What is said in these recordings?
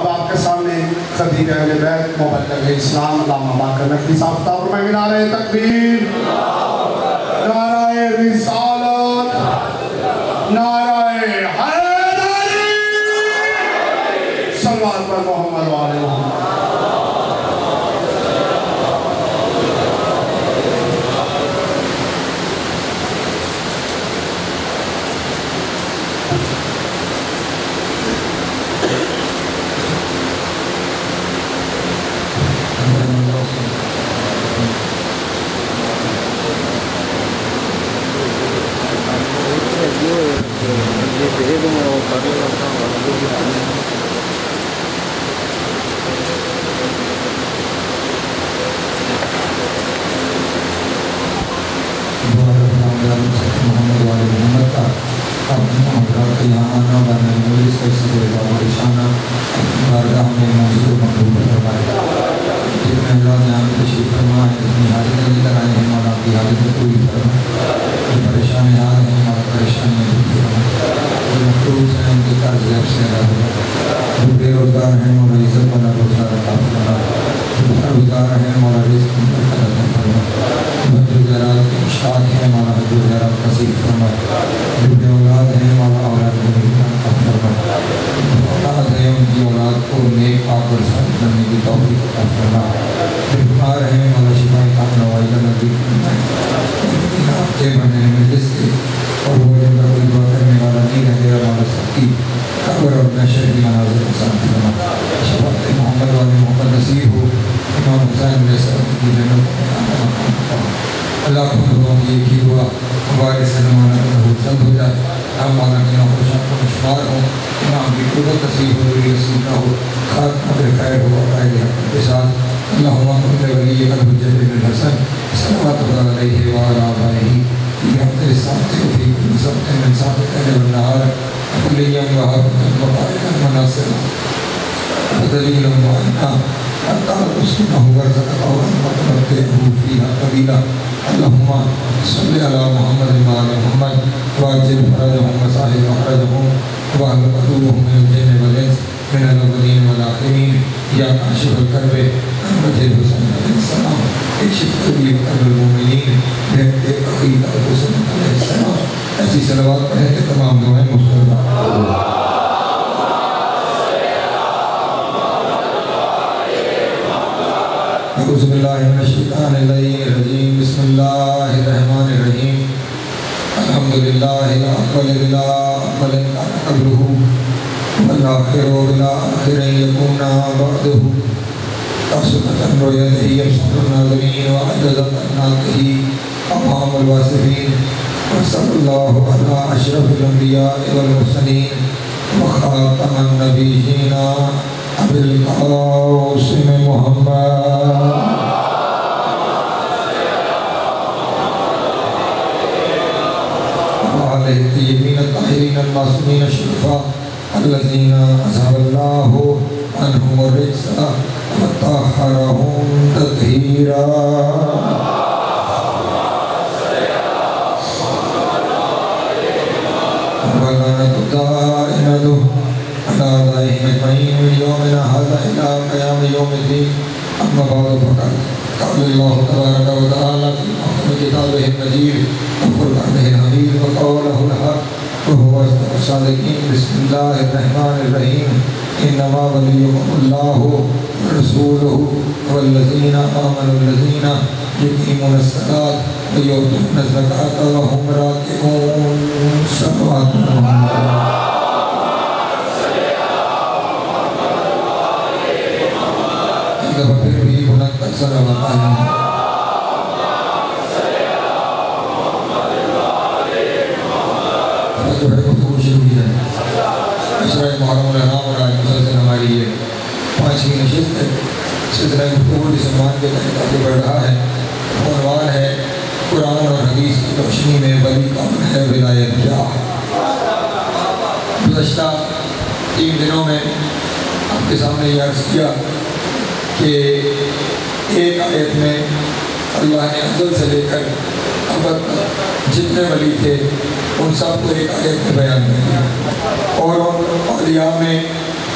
اب آپ کے سامنے خطیب اہل بیت مبلغ اسلام علامہ باقر نقوی صاحب خطاب فرمائیں گے۔ نعرہ تکبیر، نعرہ رسالت، نعرہ حیدری، صلوات پر محمد و آل محمد۔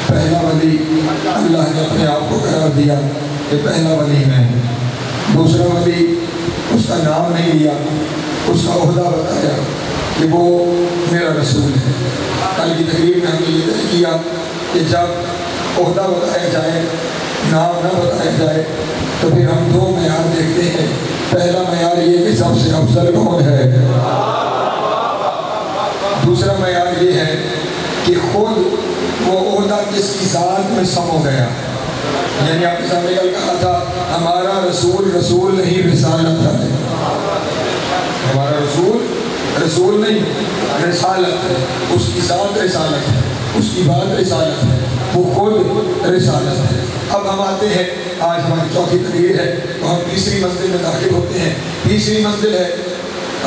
پہلا ولی اللہ نے اپنے آپ کو قرار دیا کہ پہلا ولی میں ہوں. دوسرا ولی اس کا نام نہیں لیا, اس کا عہدہ بتایا کہ وہ میرا رسول ہے. کل کی تقریر میں ہم نے یہ طے کیا کہ جب عہدہ بتایا جائے, نام نہ بتایا جائے, تو پھر ہم دو معیار دیکھتے ہیں. پہلا معیار یہ کہ سب سے افضل کون ہے, دوسرا معیار یہ ہے کہ خود وہ عہدہ کس کی ذات میں سم ہو گیا. یعنی آپ کے سامنے کل کہا تھا ہمارا رسول رسول نہیں رسالت ہے. ہمارا رسول رسول نہیں رسالت ہے. اس کی ذات رسالت ہے, اس کی بات رسالت ہے, وہ خود رسالت ہے. اب ہم آتے ہیں, آج ہماری چوتھی تقریر ہے تو ہم تیسری منزل میں داخل ہوتے ہیں. تیسری منزل ہے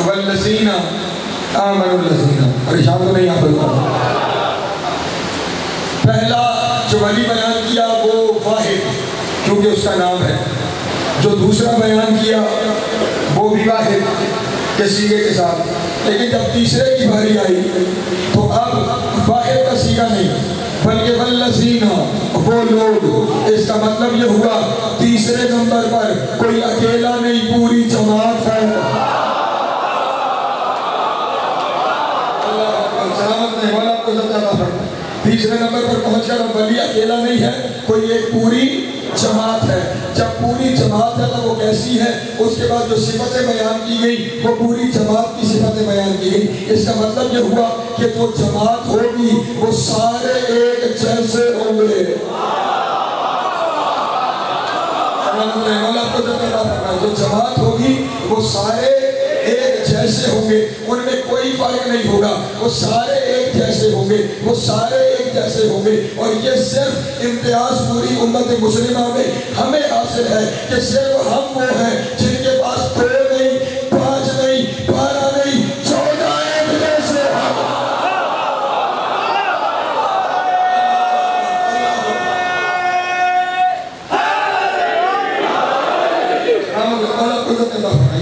والذین آمنوا الذین. پریشان تو نہیں آپ لوگ؟ پہلا جو ولی بیان کیا وہ واحد کیونکہ اس کا نام ہے. جو دوسرا بیان کیا وہ بھی واحد کے صیغے کے ساتھ. لیکن جب تیسرے کی باری آئی تو اب واحد کا صیغہ نہیں بلکہ والذین, وہ لوگ. اس کا مطلب یہ ہوا تیسرے نمبر پر کوئی اکیلا نہیں, پوری جماعت ہے. سلامت نہیں والا کو سب زیادہ فرق. تیسرے نمبر پر پہنچ کر ولی اکیلا نہیں ہے, کوئی ایک پوری جماعت ہے. جب پوری جماعت ہے تو وہ کیسی ہے؟ اس کے بعد جو صفتیں بیان کی گئی وہ پوری جماعت کی صفتیں بیان کی گئی. اس کا مطلب یہ ہوا کہ جو جماعت ہوگی وہ سارے ایک جیسے ہوں گے. جو جماعت ہوگی وہ سارے ایک جیسے ہوں گے, ان میں کوئی فرق نہیں ہوگا, وہ سارے ایک جیسے ہوں گے, وہ سارے ایک جیسے ہوں گے. اور یہ صرف امتیاز پوری امت مسلمہ میں ہمیں حاصل ہے کہ صرف ہم وہ ہیں جن کے پاس 2 نہیں, 5 نہیں, 12 نہیں, 14 ایک جیسے ہیں.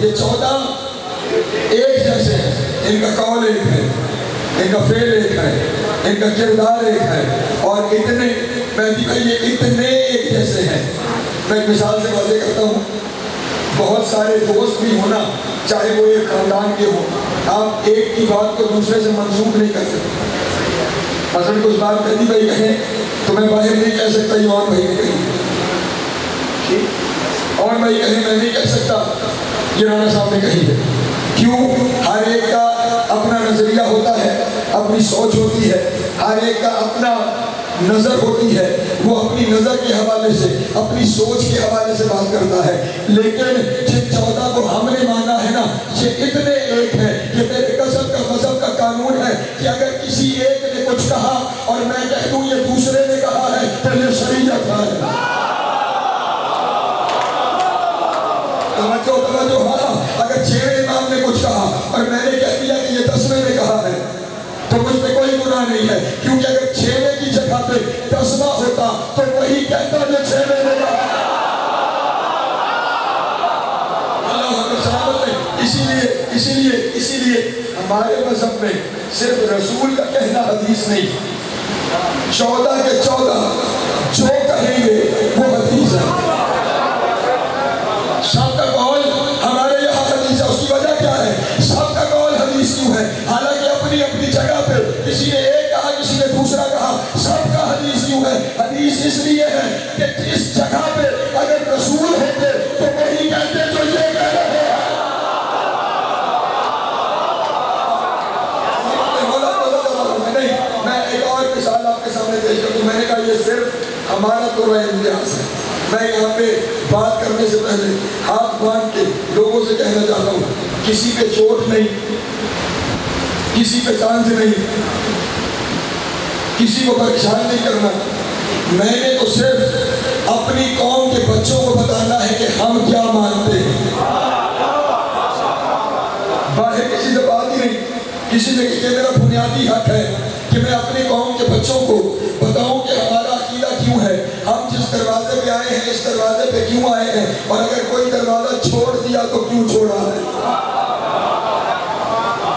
یہ 14 ایک جیسے ہیں. ان کا قول ایک ہے, ان کا فعل ایک ہے, ان کا کردار ایک ہے, اور اتنے مہدی بھائی یہ اتنے ایک جیسے ہیں. میں ایک مثال سے واضح کرتا ہوں. بہت سارے دوست بھی ہونا, چاہے وہ ایک خاندان کے ہوں, آپ ایک کی بات کو دوسرے سے منسوخ نہیں کر سکتے. مثلا کچھ بات مہدی بھائی کہیں تو میں باہر نہیں کہہ سکتا یہ اور بھائی نے کہی, اور بھائی کہیں میں نہیں کہہ سکتا یہ رانا صاحب نے کہی ہے. کیوں؟ ہر ایک کا اپنا نظریہ ہوتا ہے, اپنی سوچ ہوتی ہے, ہر ایک کا اپنا نظر ہوتی ہے. وہ اپنی نظر کے حوالے سے, اپنی سوچ کے حوالے سے بات کرتا ہے. لیکن جن 14 کو ہم نے مانا ہے نا, یہ اتنے ایک ہیں کہ میرے قسم کا مذہب کا قانون ہے کہ اگر کسی ایک نے کچھ کہا اور میں کہہ دوں یہ دوسرے نے کہا ہے تو یہ شریعت ہے. توجہ ہاں, اگر 6 امام نے کچھ کہا اور میں نے کہہ دیا کہ یہ 10ویں نے کہا ہے تو مجھ پہ کوئی گناہ نہیں ہے, کیونکہ اگر 6ویں کی جگہ پہ 10واں ہوتا تو وہی کہتا جو 6ویں نے کہا. اسی لیے ہمارے مذہب میں صرف رسول کا کہنا حدیث نہیں, 14 کے 14 جو کہیں گے وہ حدیث ہے. سب کا قول ہمارے یہاں حدیث ہے. اس کی وجہ کیا ہے؟ سب کا قول حدیث کیوں ہے؟ حالانکہ اپنی اپنی جگہ پہ کسی نے ایک کہا, کسی نے دوسرا کہا, سب کا حدیث کیوں ہے؟ حدیث اس لیے ہے کہ جس جگہ پہ اگر رسول ہوتے تو وہی کہتے جو یہ کہہ رہے ہیں. میں ایک اور مثال آپ کے سامنے پیش کرتا ہوں. میں نے کہا یہ صرف ہمارا تو امتیاز ہے. میں یہاں پہ بات کرنے سے پہلے ہاتھ باندھ کے لوگوں سے کہنا چاہتا ہوں, کسی پہ چوٹ نہیں, کسی پہ طنز نہیں, کسی کو پریشان نہیں کرنا. میں نے تو صرف اپنی قوم کے بچوں کو بتانا ہے کہ ہم کیا مانتے ہیں. باہر کسی سے بات ہی نہیں, کسی سے کہ میرا بنیادی حق ہے کہ میں اپنی قوم کے بچوں کو بتاؤں کہ ہمارا عقیدہ کیوں ہے, ہم جس دروازے پہ آئے ہیں اس دروازے پہ کیوں آئے ہیں, اور اگر کوئی دروازہ چھوڑ دیا تو کیوں چھوڑا ہے.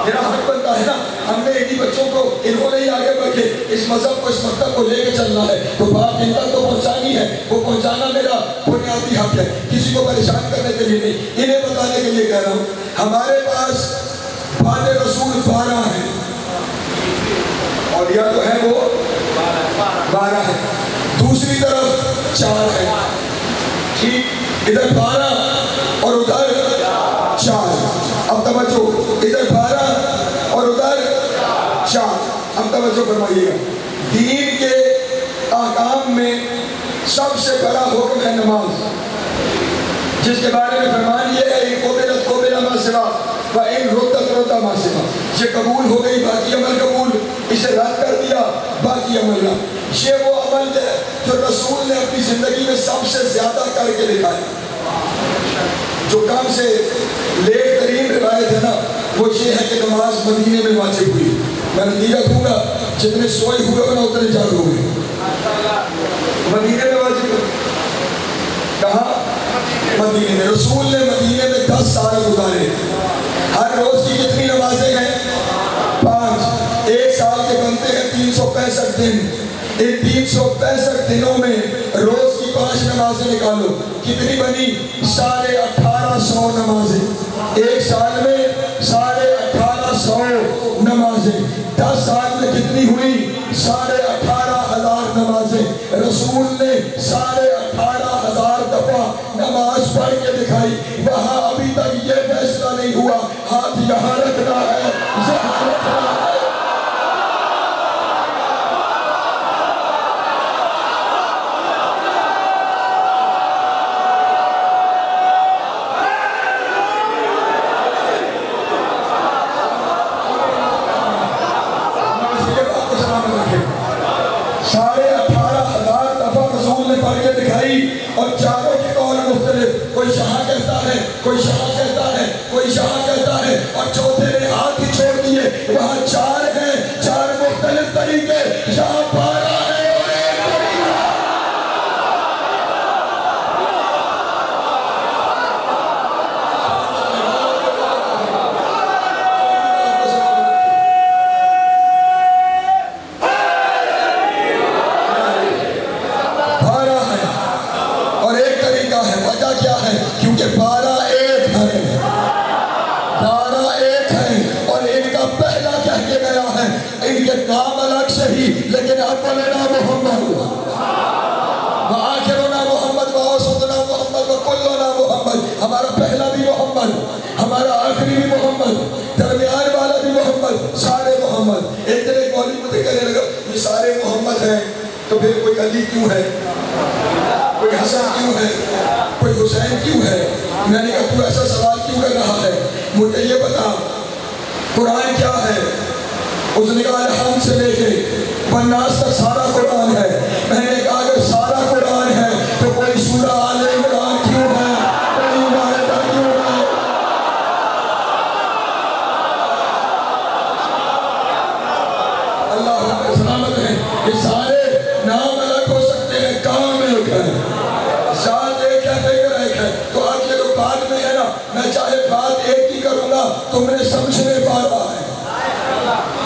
میرا حق بنتا پڑا ہے نا, ہم نے انہی بچوں کو, انہوں نے ہی آگے بڑھ کے اس مذہب کو, اس مکتب کو لے کے چلنا ہے, تو بات ان تک تو پہنچانی ہے, وہ پہنچانا میرا بنیادی حق ہے, کسی کو پریشان کرنے کے لیے نہیں, انہیں بتانے کے لیے کہہ رہا ہوں. ہمارے پاس فاتح رسول 12 ہیں, اور یا تو ہے وہ 12 ہے, دوسری طرف 4 ہے, ٹھیک, ادھر 12 اور ادھر 4. اب توجہ, ادھر 12 اور ادھر 4. اب توجہ فرمائیے گا, دین کے احکام میں سب سے بڑا حکم ہے نماز, جس کے بارے میں فرمان یہ ہے ان قبلت قبل ما سوا و ان ردت رد ما سوا, یہ قبول ہو گئی باقی عمل قبول, اسے رد کر دیا باقی عمل رد. یہ وہ عمل ہے جو رسول نے اپنی زندگی میں سب سے زیادہ کر کے دکھایا. جو کم سے لیٹ ترین روایت ہے نا, وہ یہ ہے کہ نماز مدینے میں واجب ہوئی. میں نتیجہ دوں گا, جتنے سوئے ہوئے ہو نا اتنے جاگ ہوئے. مدینے میں واجب ہوئی. کہاں؟ مدینے میں. رسول نے مدینے میں 10 سال گزارے. ہر روز کی کتنی نمازیں ہیں؟ 5. ایک سال کے بنتے ہیں 365 دن. ان 365 دنوں میں روز کی 5 نمازیں نکالو, کتنی بنی؟ 1850 نمازیں. ایک سال میں 1850 نمازیں. 10 سال میں کتنی ہوئی؟ 18,500 نمازیں. رسول نے 18,500 دفعہ نماز پڑھ کے دکھائی. وہاں ابھی تک یہ فیصلہ نہیں ہوا ہاتھ یہاں رکھنا ہے, یہاں رکھنا ہے. اور چاروں کی قول مختلف, کوئی شاہ کہتا ہے, کوئی شاہ کہتا ہے, کوئی شاہ کہتا ہے, اور چوتھے نے ہاتھ ہی چھوڑ دیے. وہاں 4 ہیں, 4 مختلف طریقے, یہاں 12 ہیں اور ایک طریقہ. کیونکہ 12 ایک ہے, 12 ایک ہے, اور ان کا پہلا کہہ کے گیا ہے, ان کے نام الگ سے ہی, لیکن اولنا محمد و آخرنا محمد و اوسطنا محمد و کلنا محمد. ہمارا پہلا بھی محمد, ہمارا آخری بھی محمد, درمیان والا بھی محمد, سارے محمد. ایک دن ایک مولوی مجھے کہنے لگا یہ سارے محمد ہیں تو پھر کوئی علی کیوں ہے, کوئی حسن کیوں ہے, کوئی حسین کیوں ہے؟ میں نے کہا تو ایسا سوال کیوں کر رہا ہے, مجھے یہ بتا قرآن کیا ہے. اس نے کہا الحمد سے لے کے والناس تک سارا قرآن ہے. میں نے کہا اگر سارا قرآن ہے تو کوئی سورہ آل عمران کیوں ہے, کوئی مائدہ کیوں ہے؟ اللہ سلامت ہے. یہ سارے نام الگ ہو سکتے ہیں, کام ایک ہے, ذات ایک ہے, فکر ایک ہے. تو اب یہ جو بات میں ہے نا, میں چاہے بات ایک ہی کروں گا تم نے سمجھنے پا رہا ہے.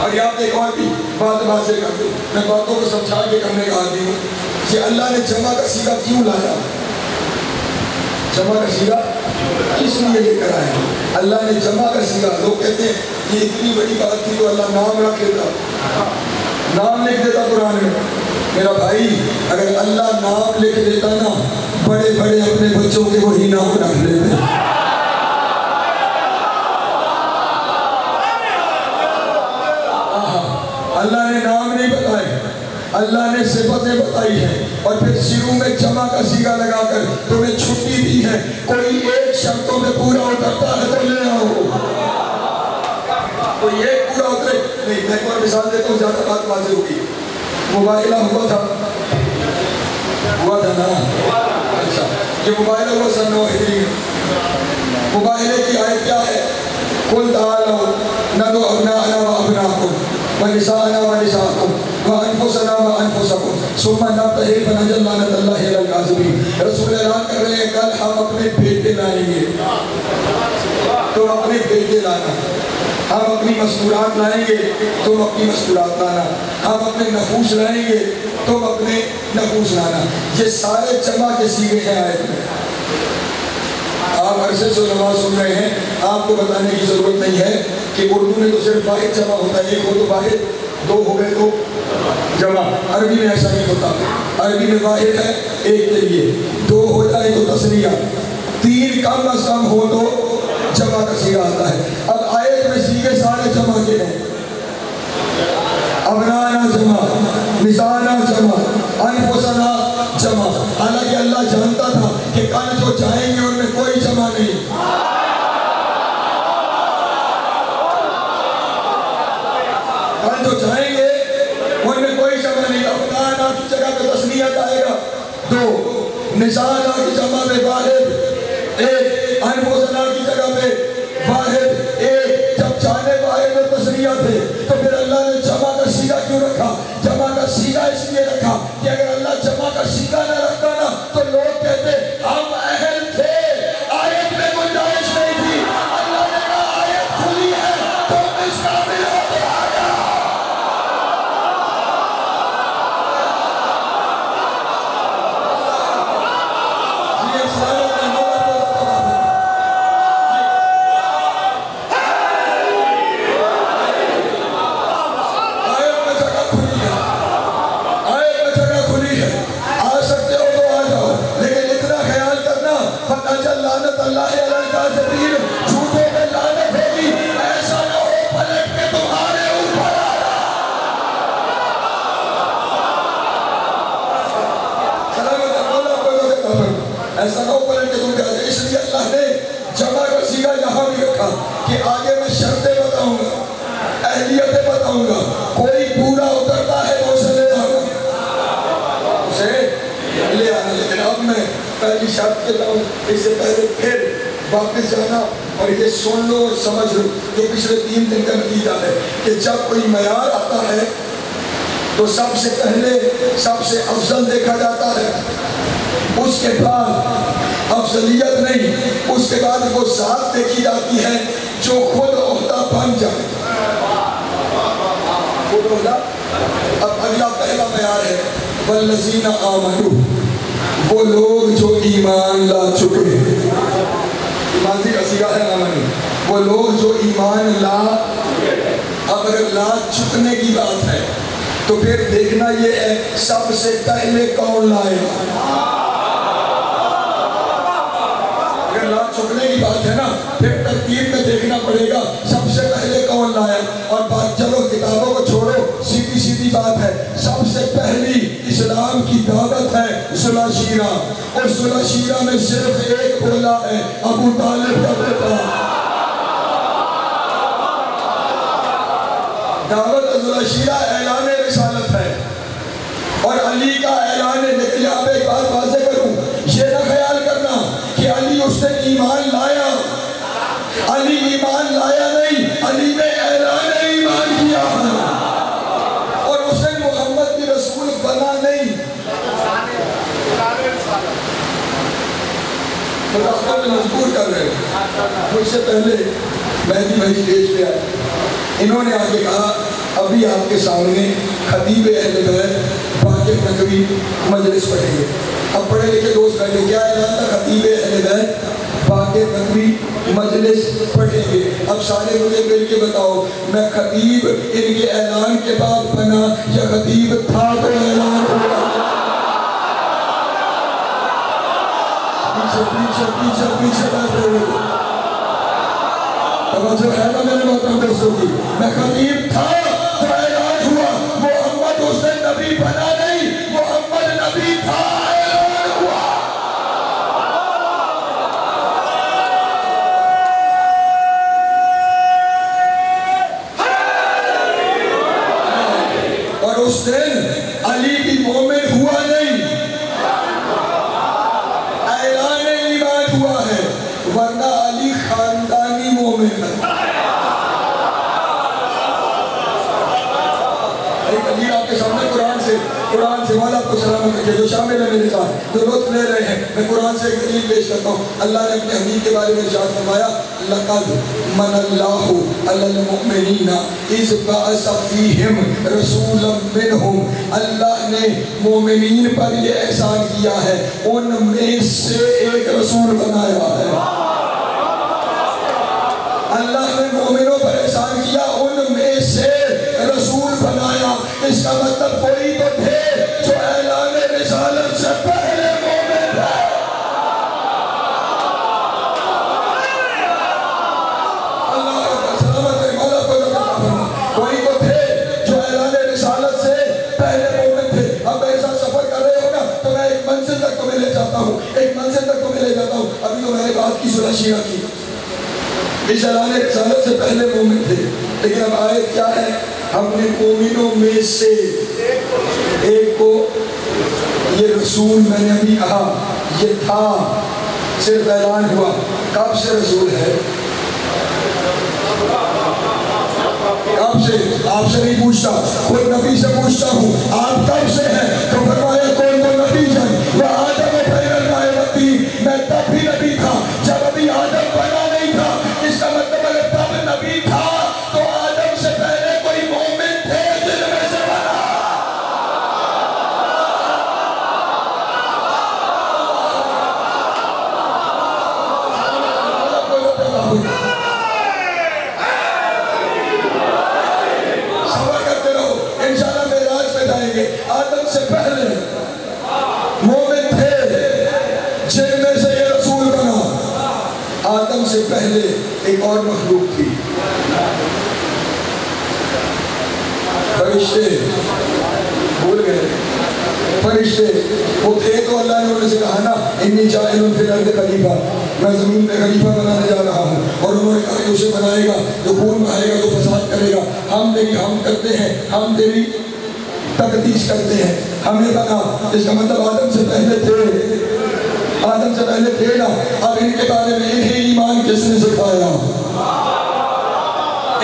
اور یاد ایک اور بھی بات واضح کر دوں, میں باتوں کو سمجھا کے کرنے کا عادی ہوں کہ اللہ نے جمع کا سیغہ کیوں لایا, جمع کا سیغہ کس لیے لے کر آیا. اللہ نے جمع کا سیغہ, لوگ کہتے ہیں یہ اتنی بڑی بات تھی تو اللہ نام رکھ دیتا, نام لکھ دیتا قرآن میں. میرا بھائی اگر اللہ نام لکھ دیتا نا, بڑے بڑے اپنے بچوں کے وہی نام رکھ لیتے. اللہ نے نام نہیں بتائے, اللہ نے صفتیں بتائی ہیں, اور پھر شروع میں جمع کا سیغہ لگا کر تمہیں چھٹی دی ہے. کوئی ایک شرطوں میں پورا اترتا ہے تو لے آؤ, کوئی ایک پورا اترے نہیں. میں ایک اور مثال دیتا ہوں, زیادہ بات واضح ہوگی. مباہلہ ہوا تھا نا, اچھا یہ مباہلہ ہوا سن 9 ہجری میں. مباہلے کی آیت کیا ہے؟ قل تعالوا ندعو ابناءنا وابناءکم ونساءنا ونساءکم وانفسنا وانفسکم ثم نبتہل فنجعل لعنۃ اللہ علی الکاذبین. رسول اعلان کر رہے ہیں کل ہم اپنے بیٹے لائیں گے, تو اپنے بیٹے لانا. ہم اپنی مستورات لائیں گے، تم اپنی مستورات لانا، ہم اپنے نفوس لائیں گے، تم اپنے نفوس لانا۔ یہ سارے جمع کے صیغے ہیں آیت میں۔ آپ عرصے سے علماء سن رہے ہیں، آپ کو بتانے کی ضرورت نہیں ہے کہ اردو میں تو صرف واحد جمع ہوتا ہے، ایک ہو تو واحد، دو ہو گئے تو جمع۔ عربی میں ایسا نہیں ہوتا، عربی میں واحد ہے ایک کے لیے، دو ہو جائے تو تثنیہ، تین کم از کم ہو تو جمع کا صیغہ آتا ہے۔ اب آیت میں صیغے سارے جمع کے ہیں، ابنانا جمع، نسانا جمع، انفسنا جمع۔ حالانکہ اللہ جانتا تھا کہ کل جو جائیں گے ان میں کوئی جمع نہیں، کل جو جائیں گے ان میں کوئی جمع نہیں۔ ابنانا کی جگہ پہ تثنیت آئے گا دو، نسانا کی جمع پہ واحد ایک، انفسنا کی جگہ پہ واحد ایک۔ جب جانے واحد اور تثنیہ تھے تو پھر اللہ نے جمع کا صیغہ کیوں رکھا؟ جمع کا صیغہ اس لیے رکھا کہ اگر اللہ جمع کا صیغہ نہ رکھتا نا تو لوگ کہتے ہم اہل تھے، آیت میں گنجائش نہیں تھی۔ اللہ نے کہا آیت کھلی ہے تو اس قابل ہو تو آ گیا۔ لعنت اللہ علی الکاذبین، جھوٹوں پہ لعنت ہوگی، ایسا نہ ہو پلٹ کے تمہارے اوپر آ جائے۔ ایسا نہ ہو پلٹ کے تم پہ آ جائے۔ اس لیے اللہ نے جمع کا صیغہ یہاں بھی رکھا کہ آگے میں شرطیں بتاؤں گا، اہلیتیں بتاؤں گا، کوئی پورا اترتا ہے تو اسے لے جاؤں گا، اسے لے آنا۔ لیکن اب میں پہلی شرط کے لاؤں، اس سے پہلے پھر واپس جانا اور یہ سن لو اور سمجھ لو جو پچھلے 3 دن کا نتیجہ ہے کہ جب کوئی معیار آتا ہے تو سب سے پہلے سب سے افضل دیکھا جاتا ہے، اس کے بعد افضلیت نہیں، اس کے بعد وہ ذات دیکھی جاتی ہے جو خود عہدہ بن جائے، خود عہدہ۔ اب اگلا پہلا معیار ہے والذین آمنوا، وہ لوگ جو ایمان لا چکے ہیں، ایمان کا صیغہ ہے آمنوا، وہ لوگ جو ایمان لا۔ اب اگر لا چکنے کی بات ہے تو پھر دیکھنا یہ ہے سب سے پہلے کون لائے گا۔ اگر لا چکنے کی بات ہے نا پھر ترتیب میں دیکھنا پڑے گا سب سے پہلے کون لایا۔ اور بات چلو کتابوں کو چھوڑو، سیدھی سیدھی بات ہے، سب سے پہلی اسلام کی دعوت ہے صلح شیرہ، اور صلح شیرہ میں صرف ایک بولا ہے، ابو طالب کا بیٹا۔ دعوت صلح شیرہ اعلان رسالت ہے اور علی کا اعلان ہے۔ لیکن یہاں پہ ایک بات واضح کروں، یہ نہ خیال کرنا کہ علی اس نے ایمان لایا، علی ایمان لایا نہیں، علی نے اعلان ایمان کیا اور اس نے محمد کی رسول بنا نہیں۔ مداخلہ میں مجبور کر رہے ہیں۔ مجھ سے پہلے مہدی بھائی اسٹیج پہ آئے، انہوں نے آگے کہا ابھی آپ کے سامنے خطیب اہل بیت باقر نقوی مجلس پڑھیں گے۔ اب پڑھے لکھے دوست بیٹھے، کیا اعلان تھا؟ خطیب اہل بیت باقر نقوی مجلس پڑھیں گے۔ اب سارے مجھے مل کے بتاؤ میں خطیب ان کے اعلان کے بعد بنا یا خطیب تھا تو اعلان ہوا؟ پیچھے پیچھے پیچھے پیچھے بیٹھے ہوئے توجہ ہے نا میرے محترم دوستوں کی، میں خطیب تھا تو اعلان ہوا۔ محمد اس نے نبی بنا نہیں، محمد نبی تھا، اعلان ہوا۔ اور اس دن علی بھی مومن ہوا نہیں، اعلان ایمان ہوا ہے، ورنہ علی خاندانی مومن ہے۔ ایک علی آپ کے سامنے قرآن مولا کو سلامت رکھے جو شامل ہے میرے ساتھ جو لطف لے رہے ہیں. میں قرآن سے ایک دلیل پیش کرتا ہوں. اللہ نے اپنے حبیب کے بارے میں ارشاد فرمایا لقد من اللہ علی المؤمنین اذ بعث فیہم رسولا منہم. اللہ نے مومنین پر یہ احسان کیا ہے ان میں سے ایک رسول بنایا ہے. اللہ نے مومنوں پر احسان کیا ان میں سے رسول بنایا. اس کا مطلب کوئی تو تھے جو اعلان رسالت سے پہلے مومن تھے. اللہ کا سلامت ہے مولا کو فرما. کوئی تو تھے جو اعلان رسالت سے پہلے مومن تھے. اب ایسا سفر کر رہے ہو نا تو میں ایک منزل تک تمہیں لے جاتا ہوں. ایک منزل تک تمہیں لے جاتا ہوں. ابھی تو میں نے بات کی سورہ شیعہ کی. اس اعلان رسالت سے پہلے مومن تھے. لیکن اب آیت کیا ہے؟ ہم نے مومنوں میں سے ایک کو یہ رسول میں نے ابھی کہا یہ تھا صرف اعلان ہوا. کب سے رسول ہے؟ کب سے؟ آپ سے نہیں پوچھتا خود نبی سے پوچھتا ہوں آپ کب سے ہیں؟ تو فرمایا کون تو نبی ہے وہ آدم بین المائے. میں تب بھی نبی تھا جب ابھی آدم بنا نہیں تھا. اس کا مطلب اگر تب نبی تھا تو آدم سے پہلے کوئی مومن تھے جن میں سے بنا. صبر کرتے رہو انشاءاللہ معراج پہ جائیں گے. آدم سے پہلے مومن تھے جن میں سے یہ رسول بنا. آدم سے پہلے ایک اور مخلوق تھی فرشتے. بھول گئے فرشتے وہ تھے تو اللہ نے انہیں سے کہا نا انی جاعل فی الارض خلیفہ. میں زمین میں خلیفہ بنانے جا رہا ہوں. اور انہوں نے کہا کہ اسے بنائے گا جو خون بہائے گا جو فساد کرے گا. ہم تیری ہم کرتے ہیں ہم تیری تقدیس کرتے ہیں. ہمیں بنا. اس کا مطلب آدم سے پہلے تھے. آدم سے پہلے تھے نا. اب ان کے بارے میں انہیں ایمان کس نے سکھایا؟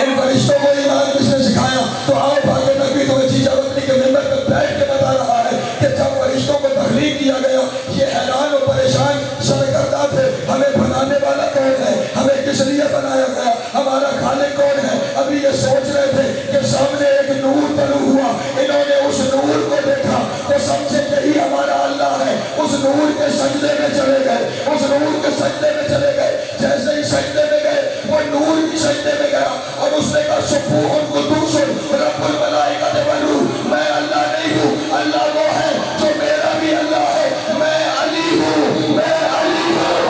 ان فرشتوں کو ایمان کس نے سکھایا؟ تو آؤ بھاگے نبی تو چیزہ وقتی کے ممبر پر بیٹھ کے بتا رہا ہے کہ جب فرشتوں کو تخلیق کیا گیا یہ حیران و پریشان سرگردہ تھے. ہمیں بنانے والا کون ہے؟ ہمیں کس لیے بنایا گیا؟ ہمارا خالق کون ہے؟ ابھی یہ سوچ رہے تھے کہ سامنے ایک نور طلوع ہوا. انہوں نے اس نور کو دیکھا تو سمجھے یہی ہمارا اللہ ہے. اس نور کے سجدے میں چلے گئے. اس نور کے سجدے میں چلے گئے. جیسے ہی سجدے میں گئے وہ نور بھی سجدے میں گیا اور اس نے کہا سبحان قدوس رب الملائکۃ والروح. میں اللہ نہیں ہوں اللہ وہ ہے جو میرا بھی اللہ ہے. میں علی ہوں. میں علی ہوں.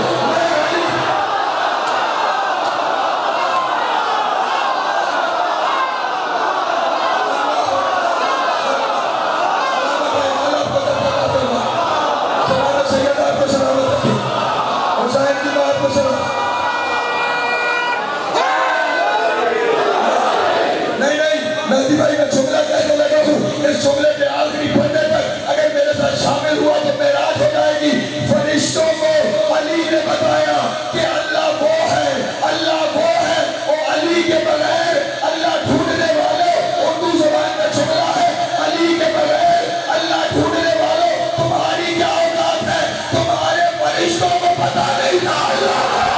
جملے کے آخری پڑھنے تک اگر میرے ساتھ شامل ہوا تو معراج ہو جائے گی. فرشتوں کو علی نے بتایا کہ اللہ وہ ہے. اللہ وہ ہے. اور علی کے بغیر اللہ ڈھونڈنے والوں اردو زبان کا جملہ ہے علی کے بغیر اللہ ڈھونڈنے والوں تمہاری کیا اوقات ہے؟ تمہارے فرشتوں کو پتا نہیں تھا اللہ ہے.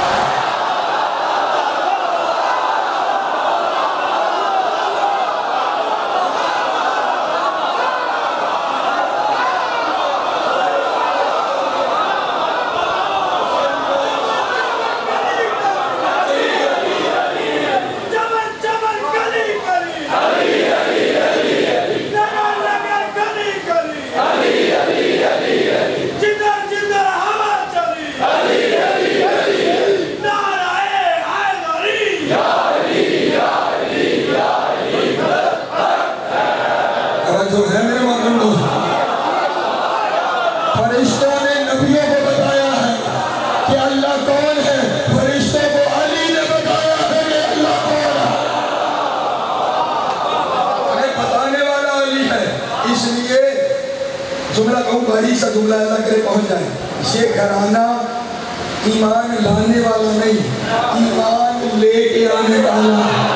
فرشتوں نے نبیوں کو بتایا ہے کہ اللہ کون ہے. فرشتوں کو علی نے بتایا ہے کہ اللہ کون ہے. اگر بتانے والا علی ہے اس لیے جملہ کہوں بھائی سا جملہ اللہ کرے پہنچ جائے. یہ گھرانہ ایمان لانے والا نہیں ایمان لے کے آنے والا ہے.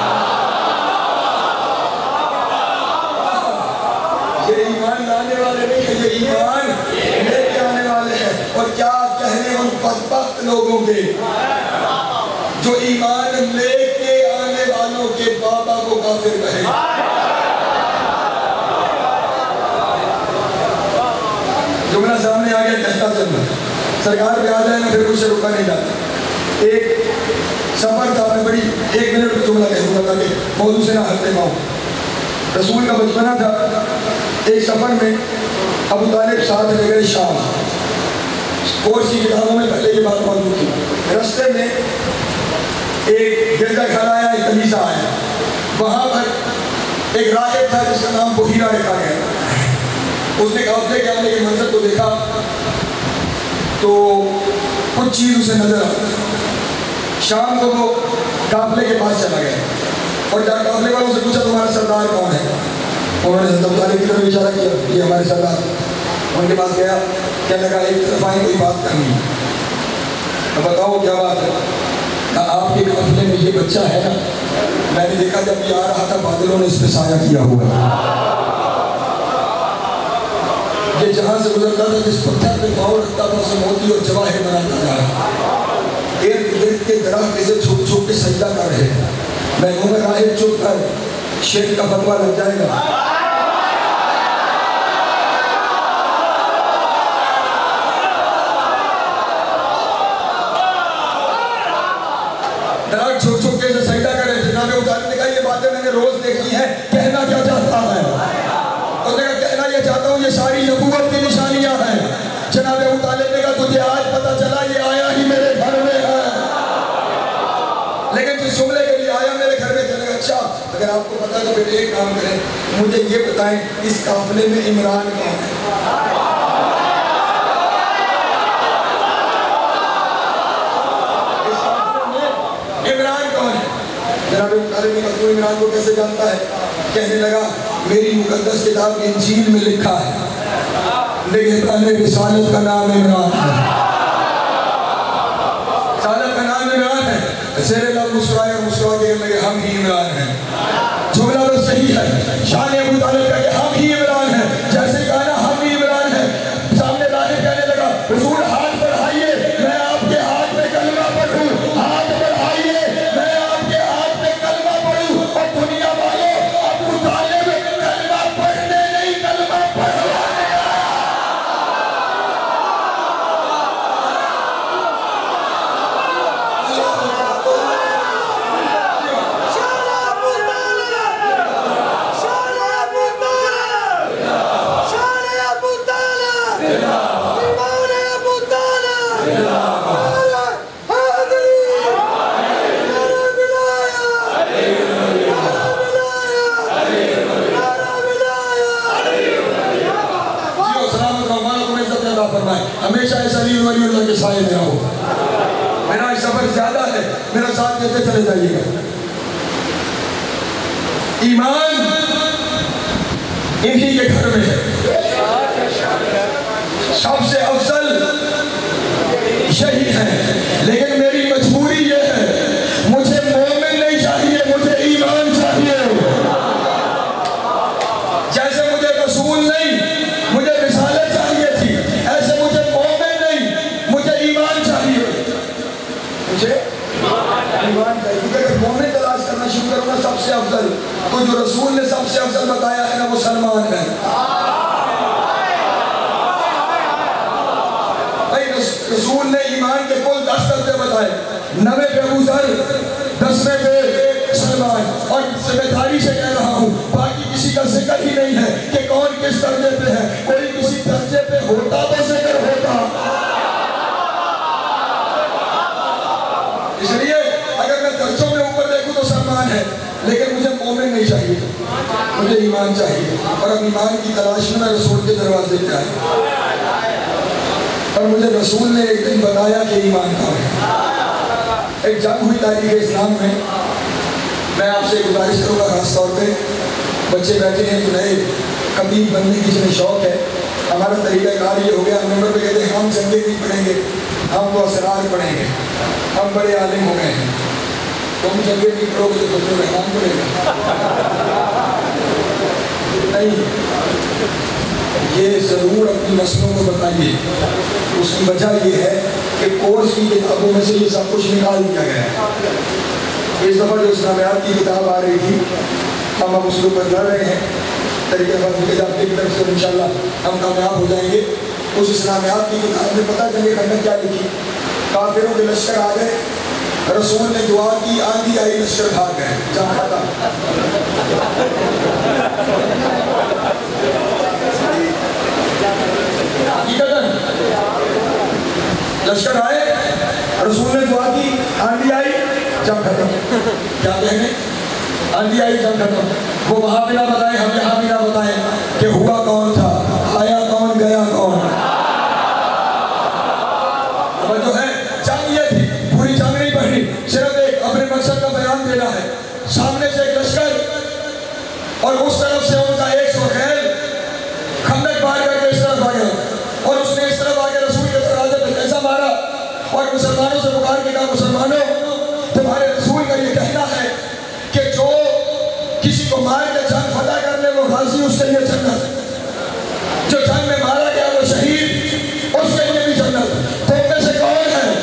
یہ ایمان لانے والے نہیں ہے. یہ ایمان لے کے آنے والے ہیں. اور کیا کہنے ان بدبخت لوگوں کے جو ایمان لے کے آنے والوں کے بابا کو کافر کہیں. جملہ سامنے آ گیا کہتا چلنا سرکار پہ آ جائے نا پھر کچھ سے رکا نہیں جاتا. ایک سفر تھا, میں بڑی 1 منٹ میں جملہ کہہ دوں گا تاکہ موضوع سے نہ ہٹتے پاؤں. رسول کا بچپنا تھا. ایک سفر میں ابو طالب ساتھ لے گئے شام. کورس کی کتابوں میں پہلے یہ بات موجود تھی. رستے میں ایک گرجا گھر آیا, ایک کلیسا آیا. وہاں پر ایک راہب تھا جس کا نام بحیرہ رکھا گیا. اس نے قافلے کے آنے کے منظر کو دیکھا تو کچھ چیز اسے نظر آئی. شام کو وہ قافلے کے پاس چلا گیا اور جا قافلے والوں سے پوچھا تمہارا سردار کون ہے. انہوں نے حضرت ابو طالب کی طرف اشارہ کیا یہ ہمارے سردار. ان کے پاس گیا, کہنے لگا ایک طرف آئیں کوئی بات کرنی ہے. اب بتاؤ کیا بات ہے. آپ کے قافلے میں یہ بچہ ہے نا, میں نے دیکھا جب یہ آ رہا تھا بادلوں نے اس پہ سایہ کیا ہوا ہے. یہ جہاں سے گزرتا تھا جس پتھر پہ پاؤں رکھتا تھا اسے موتی اور جواہر بناتا تھا. ارد گرد کے درخت اسے چھپ چھپ کے سجدہ کر رہے ہیں. میں ہوں میں راہب چپ کر شرک کا فتویٰ لگ جائے گا. درخت چھپ چھپ کے اسے سجدہ کر رہے. جناب ابو طالب نے کہا یہ باتیں میں نے روز دیکھی ہیں, کہنا کیا چاہتا ہے. اس نے کہا کہنا یہ چاہتا ہوں یہ ساری نبوت کی نشانیاں ہیں. جناب ابو طالب نے کہا تجھے آج پتا چلا یہ آیا ہی میرے گھر میں ہے, لیکن جس جملے کے لیے آیا میرے گھر میں. چلے گا اچھا اگر آپ کو پتا تو پھر ایک کام کریں, مجھے یہ بتائیں اس قافلے میں عمران کون ہے. اس قافلے میں عمران کون ہے. جناب ابو طالب نے کہا تو عمران کو کیسے جانتا ہے. کہنے لگا میری مقدس کتاب انجیل میں لکھا ہے نگہبان رسالت کا نام عمران ہے. رسالت کا نام عمران ہے. زیر لب مسکرائے اور مسکرا کے کہنے لگے ہم ہی عمران ہیں. جملہ تو صحیح ہے. شان ابو طالب کا کہ ہم ہی عمران ہیں. جیسے کہا نا ہم ہی عمران ہیں, سامنے راہب کہنے لگا حضور ہاتھ بڑھائیے میں آپ کے ہاتھ میں کلمہ پڑھوں. ہاتھ بڑھائیے میں آپ کے ہاتھ میں کلمہ پڑھوں. اور دنیا والے ابو طالب کلمہ پڑھنے نہیں کلمہ پڑھوانے آیا. ہمیشہ اس علی ولی اللہ کے سائے میں رہو. میرا سفر زیادہ ہے, میرا ساتھ دیتے چلے جائیے گا. ایمان انہی کے گھر میں ہے. سب سے افضل یہی ہے, لیکن میری مجبوری یہ ہے مجھے مومن نہیں چاہیے, مجھے ایمان چاہیے. جیسے مجھے رسول نہیں مجھے رسالت چاہیے تھی, ایسے مجھے مومن نہیں مجھے ایمان چاہیے. مجھے ایمان چاہیے کیونکہ اگر مومن تلاش کرنا شروع کروں گا سب سے افضل, تو جو رسول نے سب سے افضل بتایا ہے نا وہ سلمان ہے. رسول نے ایمان کے کل 10 درجے بتائے. 9 پہ ابو ذر, 10ویں پہ سلمان. اور ذمہ داری سے کہہ رہا ہوں باقی کسی کا ذکر ہی نہیں ہے کہ کون کس درجے پہ ہے. کوئی کسی درجے پہ ہوتا تو ذکر ہوتا. اس لیے اگر میں درجوں میں اوپر دیکھوں تو سلمان ہے, لیکن مجھے مومن نہیں چاہیے, مجھے ایمان چاہیے. اور اب ایمان کی تلاش میں رسول کے دروازے پہ آیا اور مجھے رسول نے ایک دن بتایا کہ ایمان کا ہے. ایک جنگ ہوئی تاریخ اسلام میں آپ سے گزارش کروں گا, خاص طور پہ بچے بیٹھے ہیں تو نئے خطیب بننے کی جنہیں شوق ہے. ہمارا طریقہ کار یہ ہو گیا, ہم نمبر پہ کہتے ہیں ہم جنگیں نہیں پڑھیں گے, ہم تو اسرار پڑھیں گے. ہم بڑے عالم ہو گئے ہیں, تم جنگیں نہیں پڑھو گے تو فضل الرحمان پڑھے گا. نہیں, یہ ضرور اپنی نسلوں کو بتائیے. اس کی وجہ یہ ہے کہ کورس کی کتابوں میں سے یہ سب کچھ نکال دیا گیا ہے. اس دفعہ جو اسلامیات کی کتاب آ رہی تھی ہم اب اس کے اوپر لڑ رہے ہیں طریقہ فضل کے جاتے کی طرف سے انشاءاللہ ہم کامیاب ہو جائیں گے. اس اسلامیات کی کتاب میں پتہ چلے ہم نے کیا لکھی. کافروں کے لشکر آ گئے, رسول نے دعا کی, آندھی آئی, لشکر بھاگ گئے. جہاں پتہ لشکر آئے, رسول نے دعا کی, آندھی آئی, جنگ ختم. کیا کہیں گے؟ آندھی آئی, جنگ ختم. وہ وہاں بھی نہ بتائیں, ہم یہاں بھی نہ بتائیں کہ ہوا کون تھا, آیا کون, گیا کون. اب جو ہے جنگ یہ تھی, پوری جنگ نہیں پڑھی, صرف ایک اپنے مقصد کا بیان دینا ہے. سامنے سے ایک لشکر اور اس طرف سے ان کا 100 خیل خندق پار کر کے اس طرف آ گیا, اور اس نے اس طرف آگے رسول کے دروازے پہ کیسا مارا اور مسلمانوں سے پکار کے کہا, مسلمانوں تمہارے رسول کا یہ کہنا ہے کہ جو کسی کو مار کے جنگ فتح کر لے وہ غازی, اس کے لیے جنت, جو جنگ میں مارا گیا وہ شہید, اس کے لیے بھی جنت. تو ان میں سے کون ہے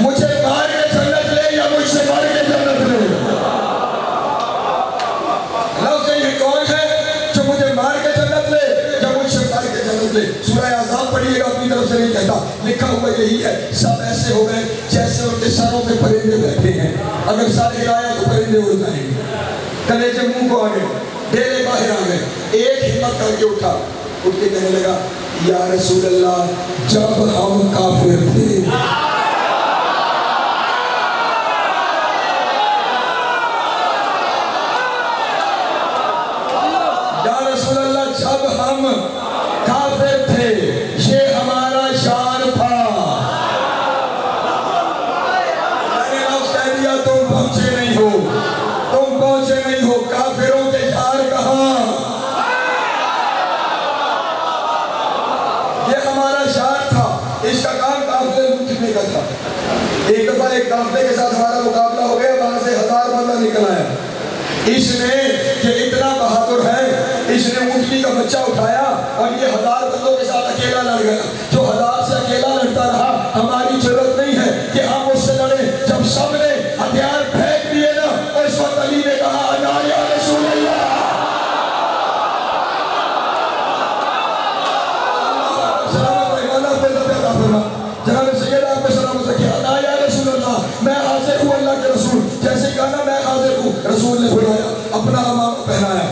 مجھے مار کے جنت لے یا مجھ سے مار کے جنت لے؟ لفظ یہ کون ہے جو مجھے مار کے جنت لے یا مجھ سے مار کے جنت لے؟ سورہ احزاب پڑھیے گا, اپنی طرف سے نہیں کہتا, لکھا ہوا یہی ہے. سب ایسے ہو گئے جیسے ان کے سروں پہ پرندے بیٹھے ہیں, اگر سر ہلایا تو پرندے اڑ جائیں گے. کلیجے منہ کو آ گئے, ڈیرے باہر آ گئے. ایک ہمت کر کے اٹھا, اٹھ کے کہنے لگا, یا رسول اللہ جب ہم کافر تھے, یا رسول اللہ جب ہم کافر تھے, یہ ہمارا شان تھا. میں نے لفظ کہہ دیا, تم پہنچے نہیں ہو, تم پہنچے نہیں ہو. کافروں کے یار کہاں, یہ ہمارا شان تھا. اس کا کام قافلے لوٹنے کا تھا. ایک دفعہ ایک قافلے کے ساتھ ہمارا مقابلہ ہو گیا, وہاں سے 1000 بندہ نکل آیا. اس نے یہ اتنا بہادر ہے, اس نے اونٹنی کا بچہ اٹھایا اور یہ 1000 بندوں کے ساتھ اکیلا لڑ گیا. جو 1000 سے اکیلا لڑتا رہا, ہماری ضرورت نہیں ہے کہ ہم اس سے لڑیں. جب سب نے ہتھیار پھینک دیے نا, اور اس وقت علی نے کہا, انا یا رسول اللہ, سلامت رہے اللہ پہ لبے عطا فرما. جناب سید آپ کو سلامت رکھے, انا یا رسول اللہ, میں حاضر ہوں اللہ کے رسول. جیسے کہا میں حاضر ہوں, رسول نے بلایا, اپنا امامہ پہنایا,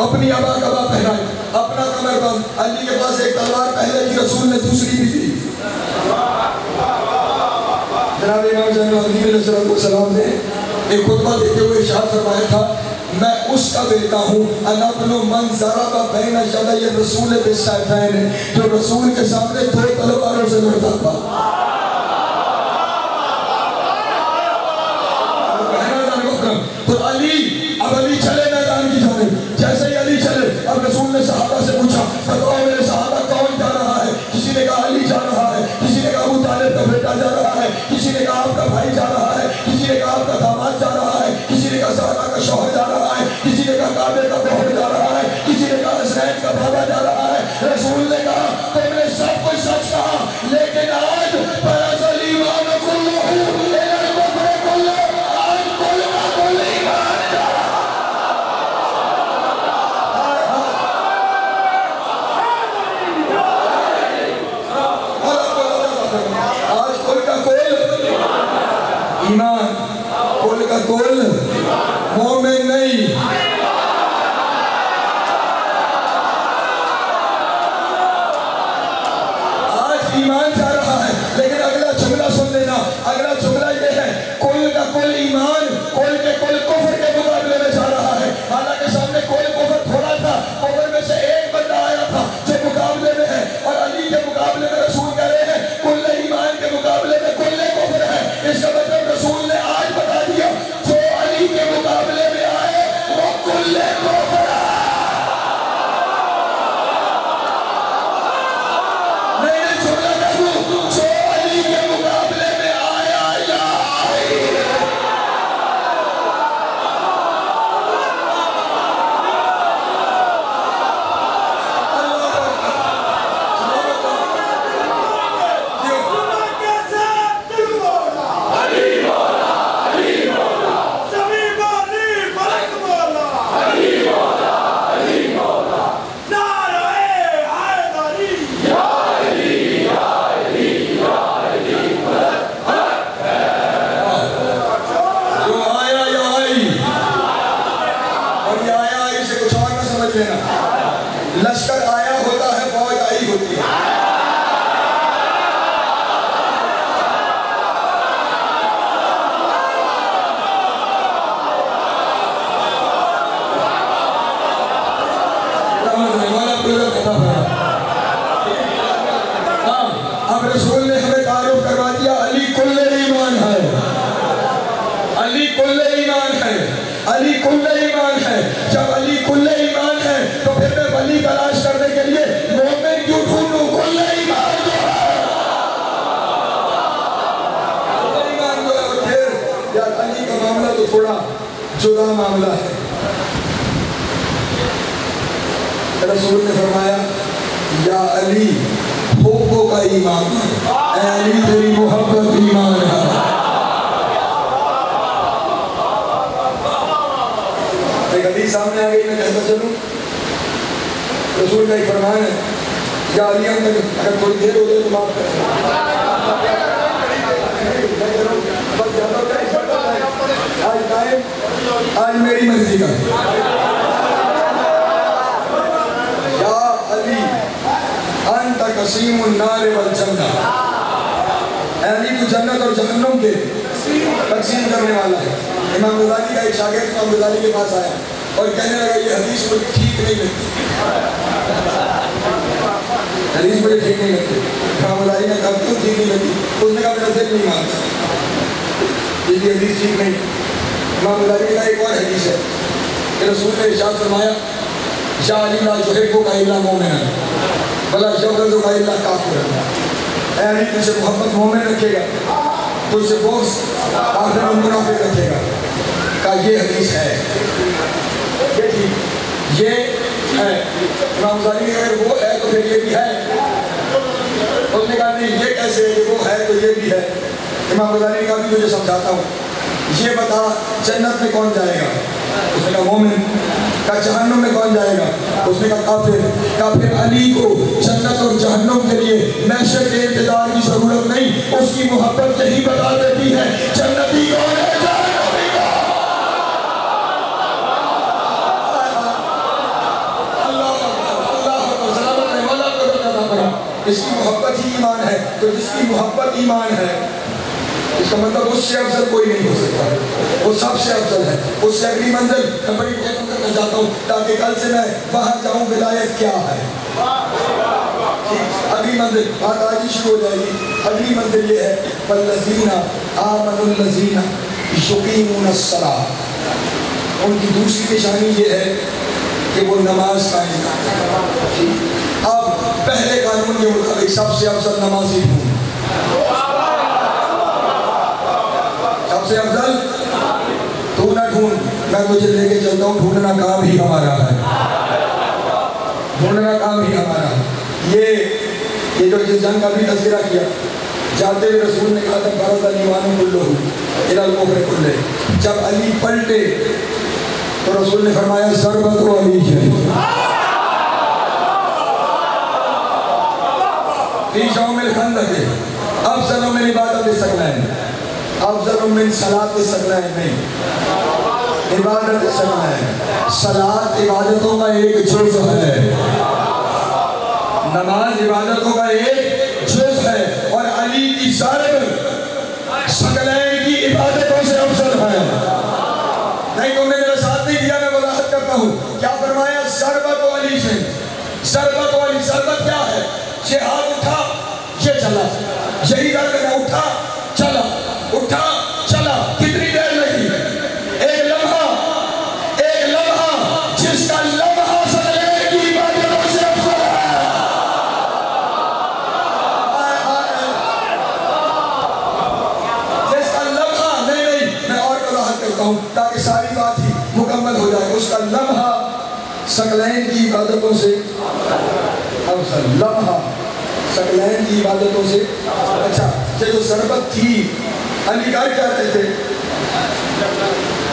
اپنی ابا کبا پہنائی, اپنا کمر بند. علی کے پاس ایک تلوار پہلے کی, رسول نے دوسری بھی دی. جناب امام زین العابدین علیہ السلام نے ایک خطبہ دیتے ہوئے ارشاد فرمایا تھا, میں اس کا بیٹا ہوں, انا ابن من ضرب بین یدی الرسول بالسیفین, جو رسول کے سامنے 2 تلواروں سے لڑتا تھا. تو علی, اب علی چلے میدان کی جانب. جیسے ہی علی چلے, اب رسول نے صحابہ سے پوچھا, بتاؤ میرے صحابہ کون جا رہا ہے؟ کسی نے کہا علی جا رہا ہے, کسی نے کہا ابو طالب کا بیٹا جا رہا ہے, کسی نے کہا آپ کا بھائی جا رہا ہے, کسی نے کہا آپ کا داماد جا رہا ہے, کسی نے کہا زہرا کا شوہر جا رہا ہے, کسی نے کہا کعبے کا بہر جا رہا ہے, کسی نے کہا حسین کا بابا جا رہا ہے. رسول نے کہا, تم نے سب کچھ سچ کہا, لیکن آج برز الایمان کلہ الی الکفر کلہ, آج کل کا کل ایمان جا رہا ہے. آج کل کا کل ایمان, کل کا کل مومن نہیں. آج ایمان جا رہا ہے, لیکن اگلا جملہ سن لینا. اگلا جملہ یہ ہے, کل کا کل ایمان کل کے کل کفر کے مقابلے میں جا رہا ہے. حالانکہ سامنے کل کفر تھوڑا تھا, کفر میں سے ایک بندہ آیا تھا جو مقابلے میں ہے, اور علی کے مقابلے میں رسول کہہ رہے ہیں کل ایمان کے مقابلے میں کل کفر ہے. اس کا مطلب رسول نے آج بتا دیا, جو علی اب رسول نے ہمیں تعارف کروا دیا علی کل ایمان ہے، علی کل ایمان ہے، علی کل ایمان ہے۔ جب علی کل ایمان ہے تو پھر میں ولی تلاش کرنے کے لیے مومن کیوں ڈھونڈوں؟ کل ایمان جو ہے، کل ایمان جو ہے۔ اور پھر یار علی کا معاملہ تو تھوڑا جدا معاملہ ہے۔ رسول نے فرمایا یا علی حبوں کا ایمان ہے، اے علی تیری محبت ایمان ہے۔ ایک حدیث سامنے آ گئی، میں کہتا چلوں، رسول کا ایک فرمان ہے یا علی ہم تک اگر تھوڑی دیر ہو جائے تو معاف کر۔ آج میری مرضی کا یا علی انت قسیم النار والجنہ، اے علی تو جنت اور جہنم کے تقسیم کرنے والا ہے۔ امام غزالی کا ایک شاگرد امام غزالی کے پاس آیا اور کہنے لگا یہ حدیث مجھے ٹھیک نہیں لگتی، حدیث مجھے ٹھیک نہیں لگتی۔ امام غزالی نے کہا کیوں ٹھیک نہیں لگتی؟ اس نے کہا میرا دل نہیں مانتا، اس لیے حدیث ٹھیک نہیں۔ امام غزالی کا ایک اور حدیث ہے کہ رسول نے ارشاد فرمایا یا علی لا یحبک الا مومنا ولا یبغضک الا کافرا، اے علی تجھ سے محبت مومن رکھے گا، تجھ سے بغض کافر اور منافق رکھے گا۔ کہا یہ حدیث ہے، یہ ٹھیک، یہ ہے۔ امام غزالی نے اگر وہ ہے تو پھر یہ بھی ہے، اس نے کہا نہیں یہ کیسے ہے، وہ ہے تو یہ بھی ہے۔ امام غزالی نے کہا بھی تجھے سمجھاتا ہوں، یہ بتا جنت میں کون جائے گا؟ اس نے کہا مومن۔ کہا جہنم میں کون جائے گا؟ اس نے کہا کافر۔ کہا پھر علی کو جنت اور جہنم کے لیے محشر کے انتظار کی ضرورت نہیں، اس کی محبت یہی بتا دیتی ہے جنتی کون ہے، جہنمی کون۔ اس کی محبت ہی ایمان ہے، تو جس کی محبت ایمان ہے اس کا مطلب اس سے افضل کوئی نہیں ہو سکتا، وہ سب سے افضل ہے۔ اس سے اگلی منزل میں بڑی ختم کرنا چاہتا ہوں تاکہ کل سے میں وہاں جاؤں ولایت کیا ہے۔ اگلی منزل بات آج ہی شروع ہو جائے گی۔ اگلی منزل یہ ہے والذین آمنوا الذین یقیمون الصلاۃ، ان کی دوسری نشانی یہ ہے کہ وہ نماز قائم کرتے ہیں۔ اب پہلے قانون کے مطابق سب سے افضل نمازی ہوں، سب سے افضل تو نہ ڈھونڈ، میں تجھے لے کے چلتا ہوں، ڈھونڈنا کام ہی ہمارا ہے، ڈھونڈنا کام ہی ہمارا ہے۔ یہ جو جس جنگ کا بھی تذکرہ کیا، جاتے ہوئے رسول نے کہا تھا برز الایمان کلہ الی الکفر کلہ، جب علی پلٹے تو رسول نے فرمایا ضربت و علی ہے فی یوم الخندق افضل من عبادت الثقلین، افضل من صلاۃ الثقلین نہیں، عبادت الثقلین۔ صلاۃ عبادتوں کا ایک جز ہے، نماز عبادتوں کا ایک جز ہے، اور علی کی ضرب ثقلین کی عبادتوں سے افضل ہے۔ نہیں تم نے میرا ساتھ نہیں دیا، میں وضاحت کرتا ہوں کیا فرمایا ضربت و علی سے، ضربت و علی۔ ضربت کیا ہے؟ یہ ہاتھ اٹھا یہ چلا، یہی ضرب ہے، اٹھا چلا اٹھا چلا، کتنی دیر لگی؟ ایک لمحہ، ایک لمحہ، جس کا لمحہ ثقلین کی عبادتوں سے افضل ہے۔ جس کا لمحہ، نہیں میں اور وضاحت کرتا ہوں تاکہ ساری بات ہی مکمل ہو جائے، اس کا لمحہ ثقلین کی عبادتوں سے افضل، لمحہ ثقلین کی عبادتوں سے۔ اچھا یہ جو ضربت تھی علی کیا کہتے تھے؟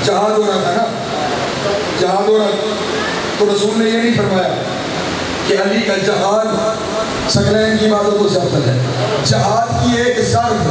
جہاد ہو رہا تھا نا، جہاد ہو رہا تھا، تو رسول نے یہ نہیں فرمایا کہ علی کا جہاد ثقلین کی عبادتوں سے افضل ہے۔ جہاد کی ایک ضرب،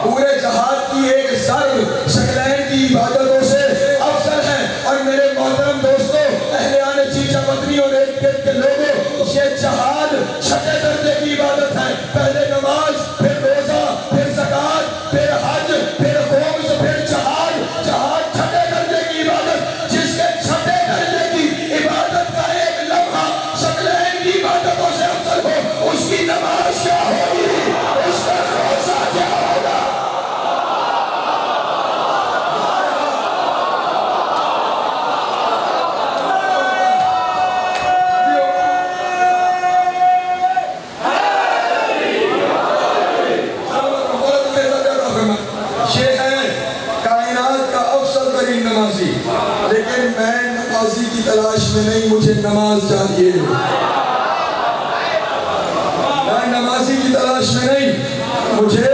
پورے جہاد کی ایک ضرب ثقلین کی عبادتوں سے افضل ہے۔ اور میرے محترم دوستو، اہلیان چیچا وطنی اور ایک گرد کے لوگوں، یہ جہاد چھٹے درجے کی عبادت ہے۔ پہلے نماز، پھر روزہ، پھر زکوٰۃ، پھر حج، پھر خمس، پھر جہاد۔ جہاد چھٹے درجے کی عبادت، جس کے چھٹے درجے کی عبادت کا ایک لمحہ ثقلین کی عبادتوں تلاش میں نہیں، مجھے نماز چاہیے. میں نمازی کی تلاش میں نہیں، مجھے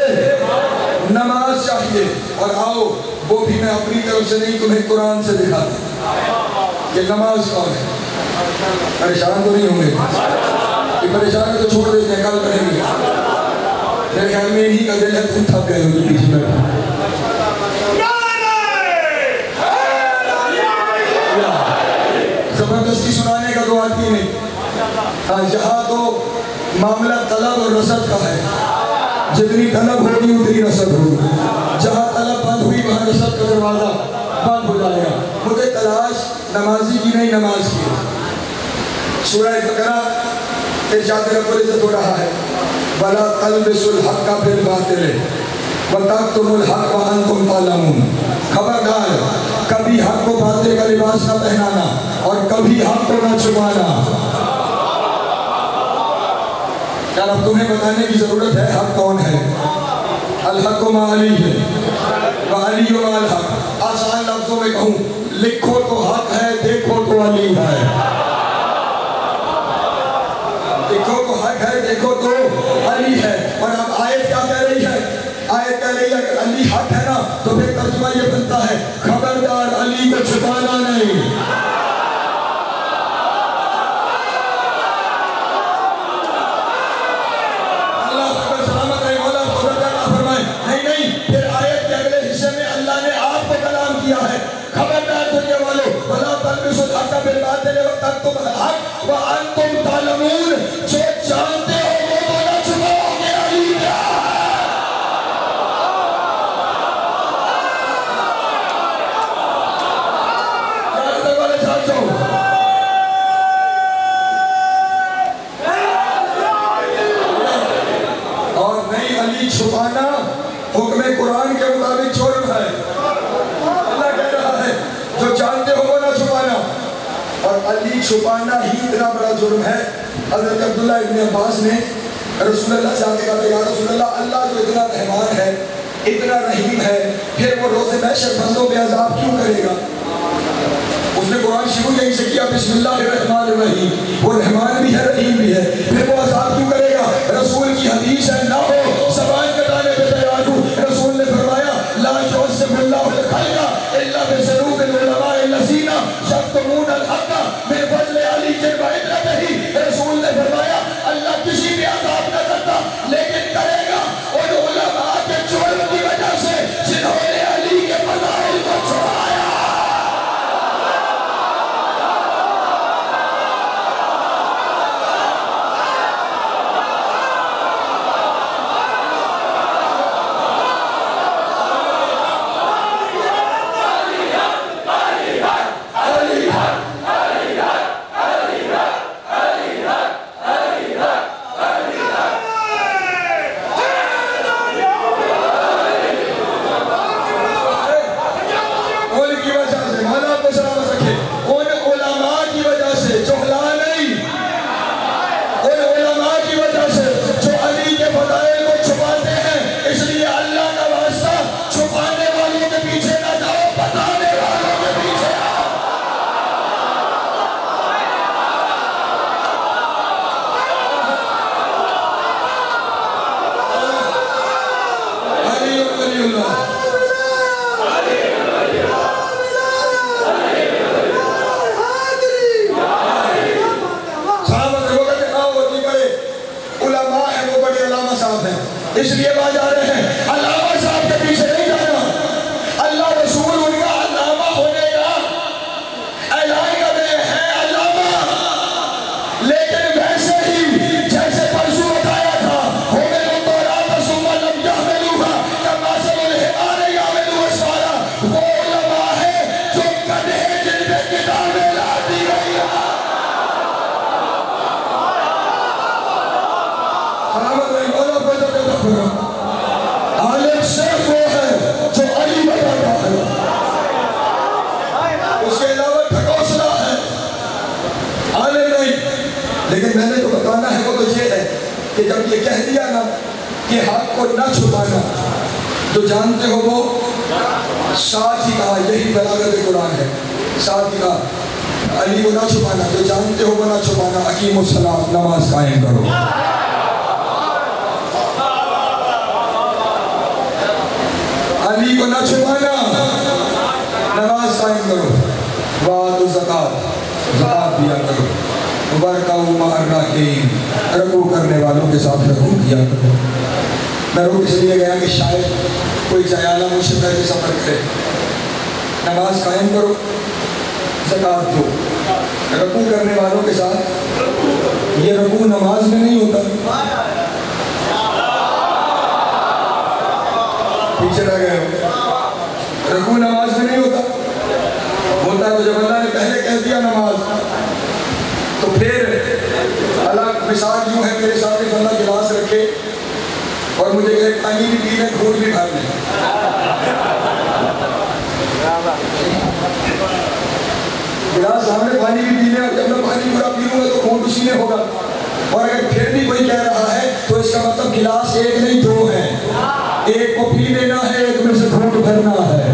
نماز چاہیے. اور آؤ وہ بھی میں اپنی طرف سے نہیں، تمہیں قرآن سے دکھاتا ہوں کہ نماز کون ہے. پریشان تو نہیں ہوں گے؟ کہ پریشان ہے تو چھوڑ دیتے ہیں، کل کریں گے. میرے خیال میں انہی کا دل ہے، خود تھک گئے ہو جو پیچھے بیٹھے. زبردستی سنانے کا تو آتی نہیں. جہاں تو معاملہ طلب اور رسد کا ہے، جتنی طلب ہوگی اتنی رسد ہوگی. جہاں طلب بند ہوئی وہاں رسد کا دروازہ بند ہو جائے گا. مجھے تلاش نمازی کی نہیں، نماز کی. سورہ بقرہ ارشاد رب العزت ہو رہا ہے وَلَا تَلْبِسُوا الْحَقَّ بِالْبَاطِلِ وَتَكْتُمُوا الْحَقَّ وَأَنْتُمْ تَعْلَمُونَ. خبردار، کبھی حق کو باطل کا لباس نہ پہنانا اور کبھی حق کو نہ چھپانا. کیا اب تمہیں بتانے کی ضرورت ہے حق کون ہے؟ الحق مع علی ہے، وعلی مع الحق. آسان لفظوں میں کہوں، لکھو تو حق ہے، دیکھو تو علی ہے. لکھو تو حق ہے، دیکھو تو علی ہے. اور اب آیت کیا کہہ رہی ہے؟ آیت کہہ رہی ہے کہ علی حق ہے نا، تو پھر ترجمہ یہ بنتا ہے خبردار علی کو چھپانا نہیں. اللہ خبر سلامت رہے، مولا خبر کرنا فرمائے. نہیں، پھر آیت کے اگلے حصے میں اللہ نے آپ کو کلام کیا ہے. خبردار دنیا والو، وَلَا تَلْبِسُوا الْحَقَّ بِالْبَاطِلِ وَتَكْتُمُوا الْحَقَّ وَأَنْتُمْ تَعْلَمُونَ. جو جانتے ہو وہ بولا چھپاؤ کہ علی کیا ہے. اور نہیں، علی چھپانا حکم قرآن کے مطابق جرم ہے. اللہ کہہ رہا ہے جو جانتے ہو وہ نہ چھپانا. اور علی چھپانا ہی اتنا بڑا جرم ہے. حضرت عبداللہ ابن عباس نے رسول اللہ سے آگے کہا یا رسول اللہ، اللہ جو اتنا رحمان ہے، اتنا رحیم ہے، پھر وہ روز محشر بندوں پہ عذاب کیوں کرے گا؟ اس نے قرآن شروع یہیں سے کیا بسم اللہ الرحمن الرحیم. وہ رحمان بھی ہے، رحیم بھی ہے، پھر وہ عذاب کیوں کرے گا؟ رسول کی حدیث ہے نہ ہو زبان کٹانے پہ تیار ہوں. رسول نے فرمایا لا یعذب اللہ الخلق الا بذنوب العلماء الذین یکتمون الحق من فضل علی وعبرتہ. رسول نے فرمایا اللہ کسی بھی عذاب نہ کرتا، لیکن کرے گا ان علماء کے جرم کی وجہ سے جنہوں نے علی کے فضائل کو چھپایا. اس لیے باز آ رہے ہیں علامہ صاحب کے پیچھے نہیں جانا. اللہ رسول ان کا علامہ ہونے کا اعلان کر رہے ہیں علامہ، لیکن ویسے ہی جیسے پرسوں بتایا تھا حملوا التوراۃ ثم لم يحملوها كمثل الحمار يحمل اسفارا. وہ علماء ہیں جو گدھے جن پہ کتابیں لا دی گئی ہیں. سلامت رہی مولا کو عالم صرف وہ ہے جو علی بتاتا ہے، اس کے علاوہ ٹھکوسلا ہے، عالم نہیں. لیکن میں نے جو بتانا ہے وہ تو یہ ہے کہ جب یہ کہہ دیا نا کہ حق کو نہ چھپانا، جو جانتے ہو وہ ساتھ ہی کہا، یہی بلاغت قرآن ہے، ساتھ ہی کہا علی کو نہ چھپانا، جو جانتے ہو وہ نہ چھپانا. اقیم الصلاۃ، نماز قائم کرو. علی کو نہ چھپانا، نماز قائم کرو. وآتوا الزکات، زکات دیا کرو. وارکعوا مع الراکعین، رکوع کرنے والوں کے ساتھ رکوع کیا کرو. میں روک اس لیے گیا کہ شاید کوئی جیالہ مجھ سے پہلے سفر کرے. نماز قائم کرو، زکات دو، رکوع کرنے والوں کے ساتھ. یہ رکوع نماز میں نہیں ہوتا. پیچھے رہ گئے ہو. رکوع نماز میں نہیں ہوتا. ہوتا ہے تو جب اللہ نے پہلے کہہ دیا نماز، تو پھر اللہ مثال یوں ہے، میرے سامنے بندہ گلاس رکھے اور مجھے کہے پانی بھی پی لیں، گھونٹ بھی بھر لیں. گلاس سامنے پانی بھی پی لیں، اور جب میں پانی پورا پی لوں گا تو گھونٹ اسی میں ہوگا. اور اگر پھر بھی کوئی کہہ رہا ہے تو اس کا مطلب گلاس ایک نہیں دو ہیں. ایک کو پی لینا ہے، ایک میں سے گھونٹ بھرنا ہے.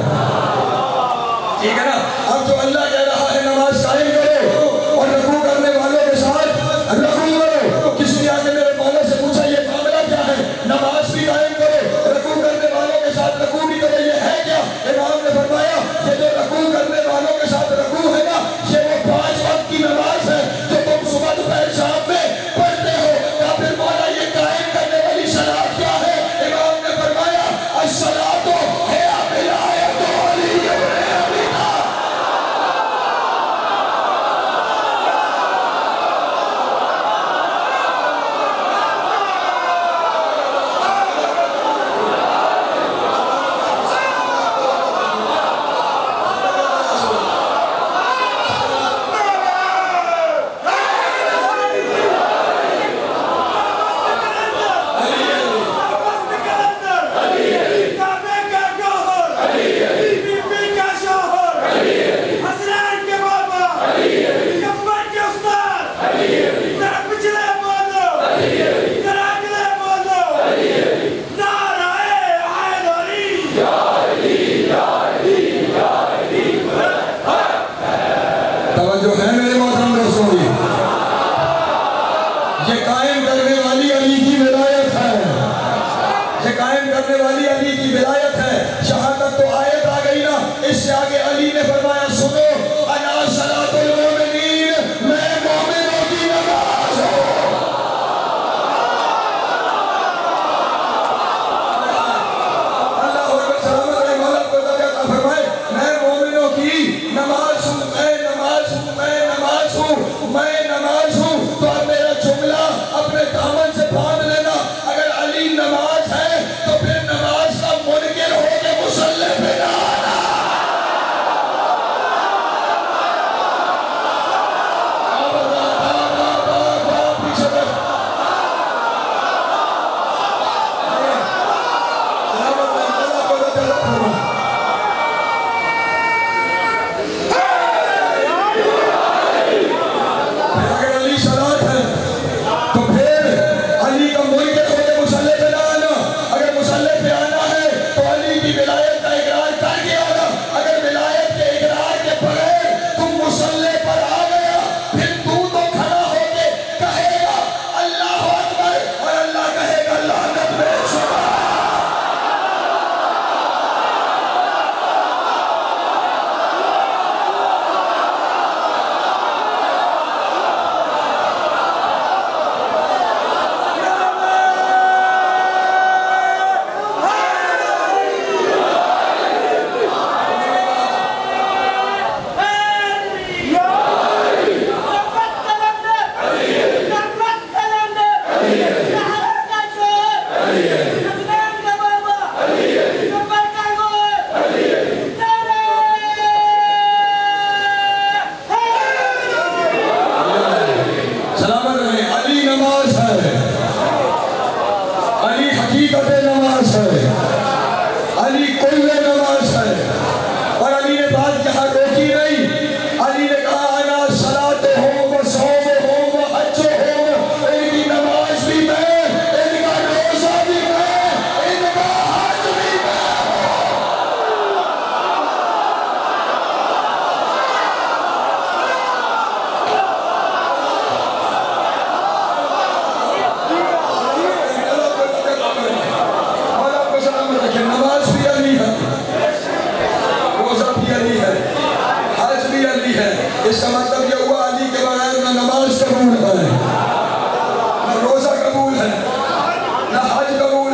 ٹھیک ہے نا؟ اب جو اللہ کہہ رہا ہے نماز قائم کرو اور رکوع کرنے والوں کے ساتھ رکوع کرو. کسی نے آ کے میرے مولا سے پوچھا یہ معاملہ کیا ہے؟ نماز بھی قائم کرو، رکوع کرنے والوں کے ساتھ رکوع بھی کرو، یہ ہے کیا؟ امام نے فرمایا یہ جو رکوع کرنے والوں کے ساتھ رکوع ہے نا، یہ وہ 5 وقت کی نماز ہے جو تم صبح دوپہر شام میں پڑھتے ہو. یا پھر مولا یہ قائم کرنے والی صلاۃ کیا ہے؟ امام نے فرمایا الصلاۃ ہے ولایۃ علی ابن ابی طالب. توجہ ہے میرے محترم دوستوں کی؟ یہ قائم کرنے والی علی کی ولایت ہے. یہ قائم کرنے والی علی کی ولایت ہے. شہادت تو آیت آ گئی نا، اس سے آگے علی نے فرمایا سنو انا صلاۃ المؤمنین، میں مومنوں کی نماز ہوں. اللہ اکبر، سلامت رہے مولا کو عطا فرمائے. میں مومنوں کی نماز ہوں، میں نماز ہوں، میں نماز ہوں، میں نماز ہوں. تو اب میرا جملہ اپنے دامن سے باندھ لینا. اگر علی نماز ہے تو پھر نماز کا منکر ہو کے مصلی پہ نہ آنا. پیچھے بیٹھ. سلامت رہے، اللہ کو عطا فرمائے. اگر علی صلاۃ ہے تو پھر علی کا منکر ہو کے مصلی پہ نہ آنا. اگر مصلی پہ آنا ہے تو علی کی ولایت کا اقرار کر کے آنا. اگر ولایت کے اقرار کے بغیر تم مصلی پر آ گیا، پھر تو کھڑا ہو کے کہے گا اللہ اکبر، اور اللہ کہے گا لعنت بے شمار. سلامت رہے. علی نماز ہے، علی حقیقت نماز ہے، علی کل نماز ہے. اور علی نے بات یہاں روکی نہیں. علی نے کہا انا صلاۃ ہو و صوم ہو و حج ہو، ان کی نماز بھی میں، ان کا روزہ بھی میں، ان کا حج بھی میں.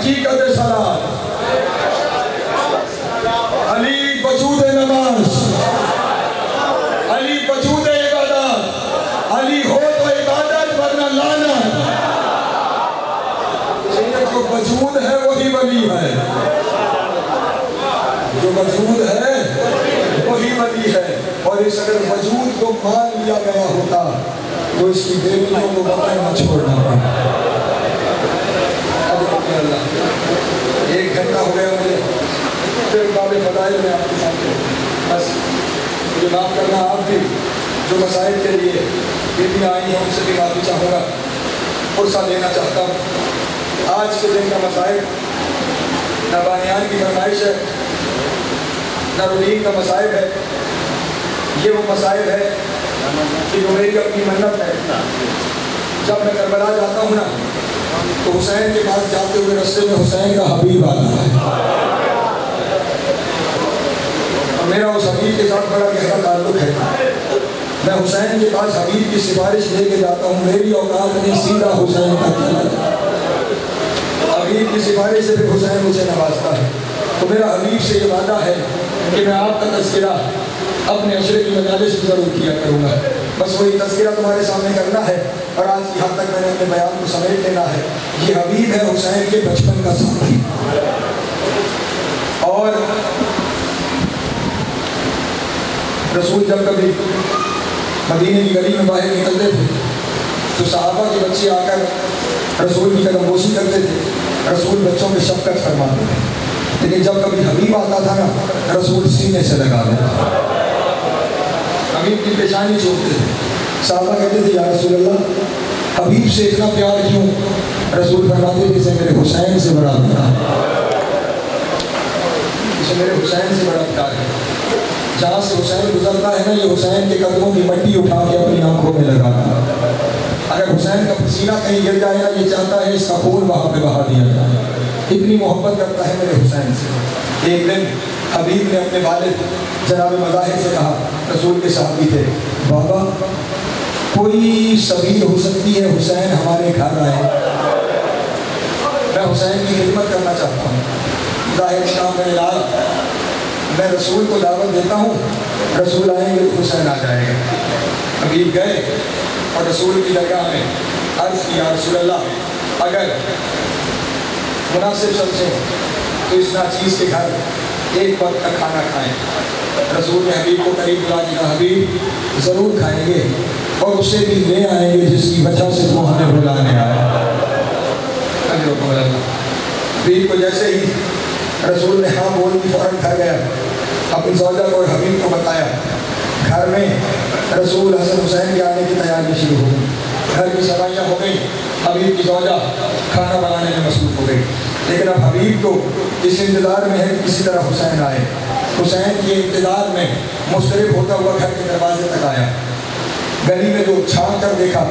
حقیقت صلاۃ، علی وجود نماز، علی وجود عبادت، علی ہو تو عبادت ورنہ لعنت۔ جو وجود ہے وہی ولی ہے، جو وجود ہے وہی ولی ہے۔ اور اس اگر وجود کو مان لیا گیا ہوتا تو اس کی بیٹیوں کو وطن نہ چھوڑنا پڑتا۔ اللہ 1 گھنٹہ ہو گیا مجھے پھر باب فضائل میں آپ کے سامنے، بس مجھے معاف کرنا آپ بھی جو مسائل کے لیے بیٹیاں آئی ہیں ان سے بھی معافی چاہوں گا، فرصہ دینا چاہتا ہوں۔ آج کے دن کا مسائل نہ بانیان کی فرمائش ہے نہ روٹین کا مسائل ہے، یہ وہ مسائل ہے کہ جو میری اپنی منت ہے۔ جب میں کربلا جاتا ہوں نا تو حسین کے پاس جاتے ہوئے رستے میں حسین کا حبیب آتا ہے، اور میرا اس حبیب کے ساتھ بڑا گہرا تعلق ہے۔ میں حسین کے پاس حبیب کی سفارش لے کے جاتا ہوں، میری اوقات نہیں سیدھا حسین تک چلا جاتا ہے۔ حبیب کی سفارش سے پھر حسین مجھے نوازتا ہے۔ تو میرا حبیب سے یہ وعدہ ہے کہ میں آپ کا تذکرہ اپنے عشرے کی مجالس میں ضرور کیا کروں گا۔ بس وہی تذکرہ تمہارے سامنے کرنا ہے، اور آج کی حد تک میں نے اپنے بیان کو سمیٹ لینا ہے۔ یہ حبیب ہے حسین کے بچپن کا ساتھی، اور رسول جب کبھی مدینے کی گلی میں باہر نکلتے تھے تو صحابہ کے بچے آ کر رسول کی قدم بوسی کرتے تھے، رسول بچوں میں شفقت فرماتے تھے، لیکن جب کبھی حبیب آتا تھا نا رسول سینے سے لگا دیتا، حبیب کی پیشانی چومتے تھے۔ صحابہ کہتے تھے یا رسول اللہ حبیب سے اتنا پیار کیوں؟ رسول فرماتے تھے اسے میرے حسین سے بڑا پیار، اسے میرے حسین سے بڑا پیار ہے۔ جہاں سے حسین گزرتا ہے نا یہ حسین کے قدموں کی مٹی اٹھا کے اپنی آنکھوں میں لگاتا ہے۔ اگر حسین کا پسینہ کہیں گر جائے نا یہ چاہتا ہے اس کا خون وہاں پہ بہا دیا جائے، اتنی محبت کرتا ہے میرے حسین سے۔ ایک دن حبیب نے اپنے والد جناب مظاہر سے کہا، رسول کے صحابی تھے، بابا کوئی سبیل ہو سکتی ہے حسین ہمارے گھر آئے، میں حسین کی خدمت کرنا چاہتا ہوں۔ ظاہر شام کا اعلان، میں رسول کو دعوت دیتا ہوں، رسول آئیں گے تو حسین آ جائے گا۔ حبیب گئے اور رسول کی درگاہ میں عرض کیا، رسول اللہ اگر مناسب سمجھیں تو اس ناچیز کے گھر ایک وقت کا کھانا کھائیں۔ رسول نے حبیب کو قریب بلا دیا، حبیب ضرور کھائیں گے اور اسے بھی لے آئیں گے جس کی وجہ سے تو ہمیں بلانے آیا۔ حبیب کو جیسے ہی رسول نے ہاں بول دی فوراً گھر گیا، اپنی زوجہ کو اور حبیب کو بتایا۔ گھر میں رسول حسن حسین کے آنے کی تیاری شروع ہو گئی، گھر کی صفائیاں ہو گئی، حبیب کی زوجہ کھانا بنانے میں مصروف ہو گئی، لیکن اب حبیب تو اس انتظار میں ہے کہ کسی طرح حسین آئے۔ حسین کے انتظار میں مضطرب ہوتا ہوا گھر کے دروازے تک آیا، گلی میں جو چھان کر دیکھا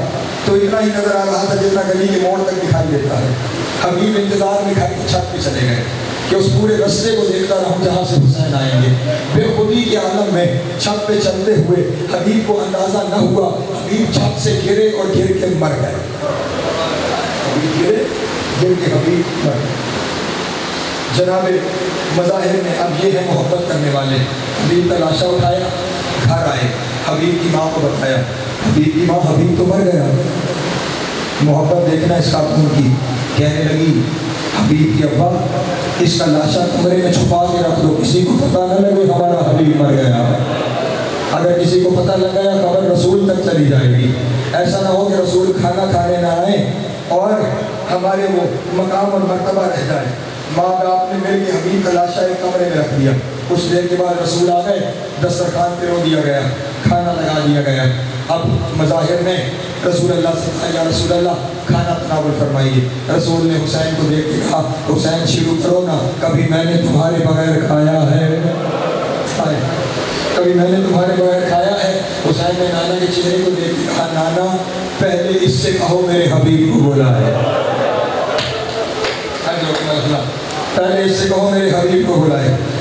تو اتنا ہی نظر آ رہا تھا جتنا گلی کے موڑ تک دکھائی دیتا ہے۔ حبیب انتظار میں گھر کی چھت پہ چلے گئے کہ اس پورے رستے کو دیکھتا رہوں جہاں سے حسین آئیں گے۔ بے خودی کے عالم میں چھت پہ چلتے ہوئے حبیب کو اندازہ نہ ہوا، حبیب چھت سے گرے اور گر کے مر گئے۔ حبیب گرے، گر کے حبیب مر گئے۔ جناب مظاہر نے اب یہ ہے محبت کرنے والے، حبیب کا لاشا اٹھایا، گھر آئے، حبیب کی ماں کو بتایا۔ حبیب کی ماں، حبیب تو مر گیا، محبت دیکھنا اس خاتون کی، کہنے لگی حبیب کی ابا اس کا لاشا کمرے میں چھپا کے رکھ دو، کسی کو پتہ نہ لگے ہمارا حبیب مر گیا۔ اگر کسی کو پتہ لگ گیا خبر رسول تک چلی جائے گی، ایسا نہ ہو کہ رسول کھانا کھانے نہ آئے اور ہمارے وہ مقام اور مرتبہ رہ جائے۔ ماں باپ نے مل کے حبیب کا لاشا ایک کمرے میں رکھ دیا۔ کچھ دیر کے بعد رسول آ گئے، دسترخوان پہ رو دیا گیا، کھانا لگا دیا گیا۔ اب مظاہر نے رسول اللہ سے کہا، یا رسول اللہ کھانا تناول فرمائیے۔ رسول نے حسین کو دیکھ کے کہا، حسین شروع کرو نا، کبھی میں نے تمہارے بغیر کھایا ہے، کبھی میں نے تمہارے بغیر کھایا ہے۔ حسین نے نانا کے چہرے کو دیکھ کے کہا، نانا پہلے اس سے کہو میرے حبیب کو بولا ہے، پہلے اس سے کہو میرے حبیب کو بلائے۔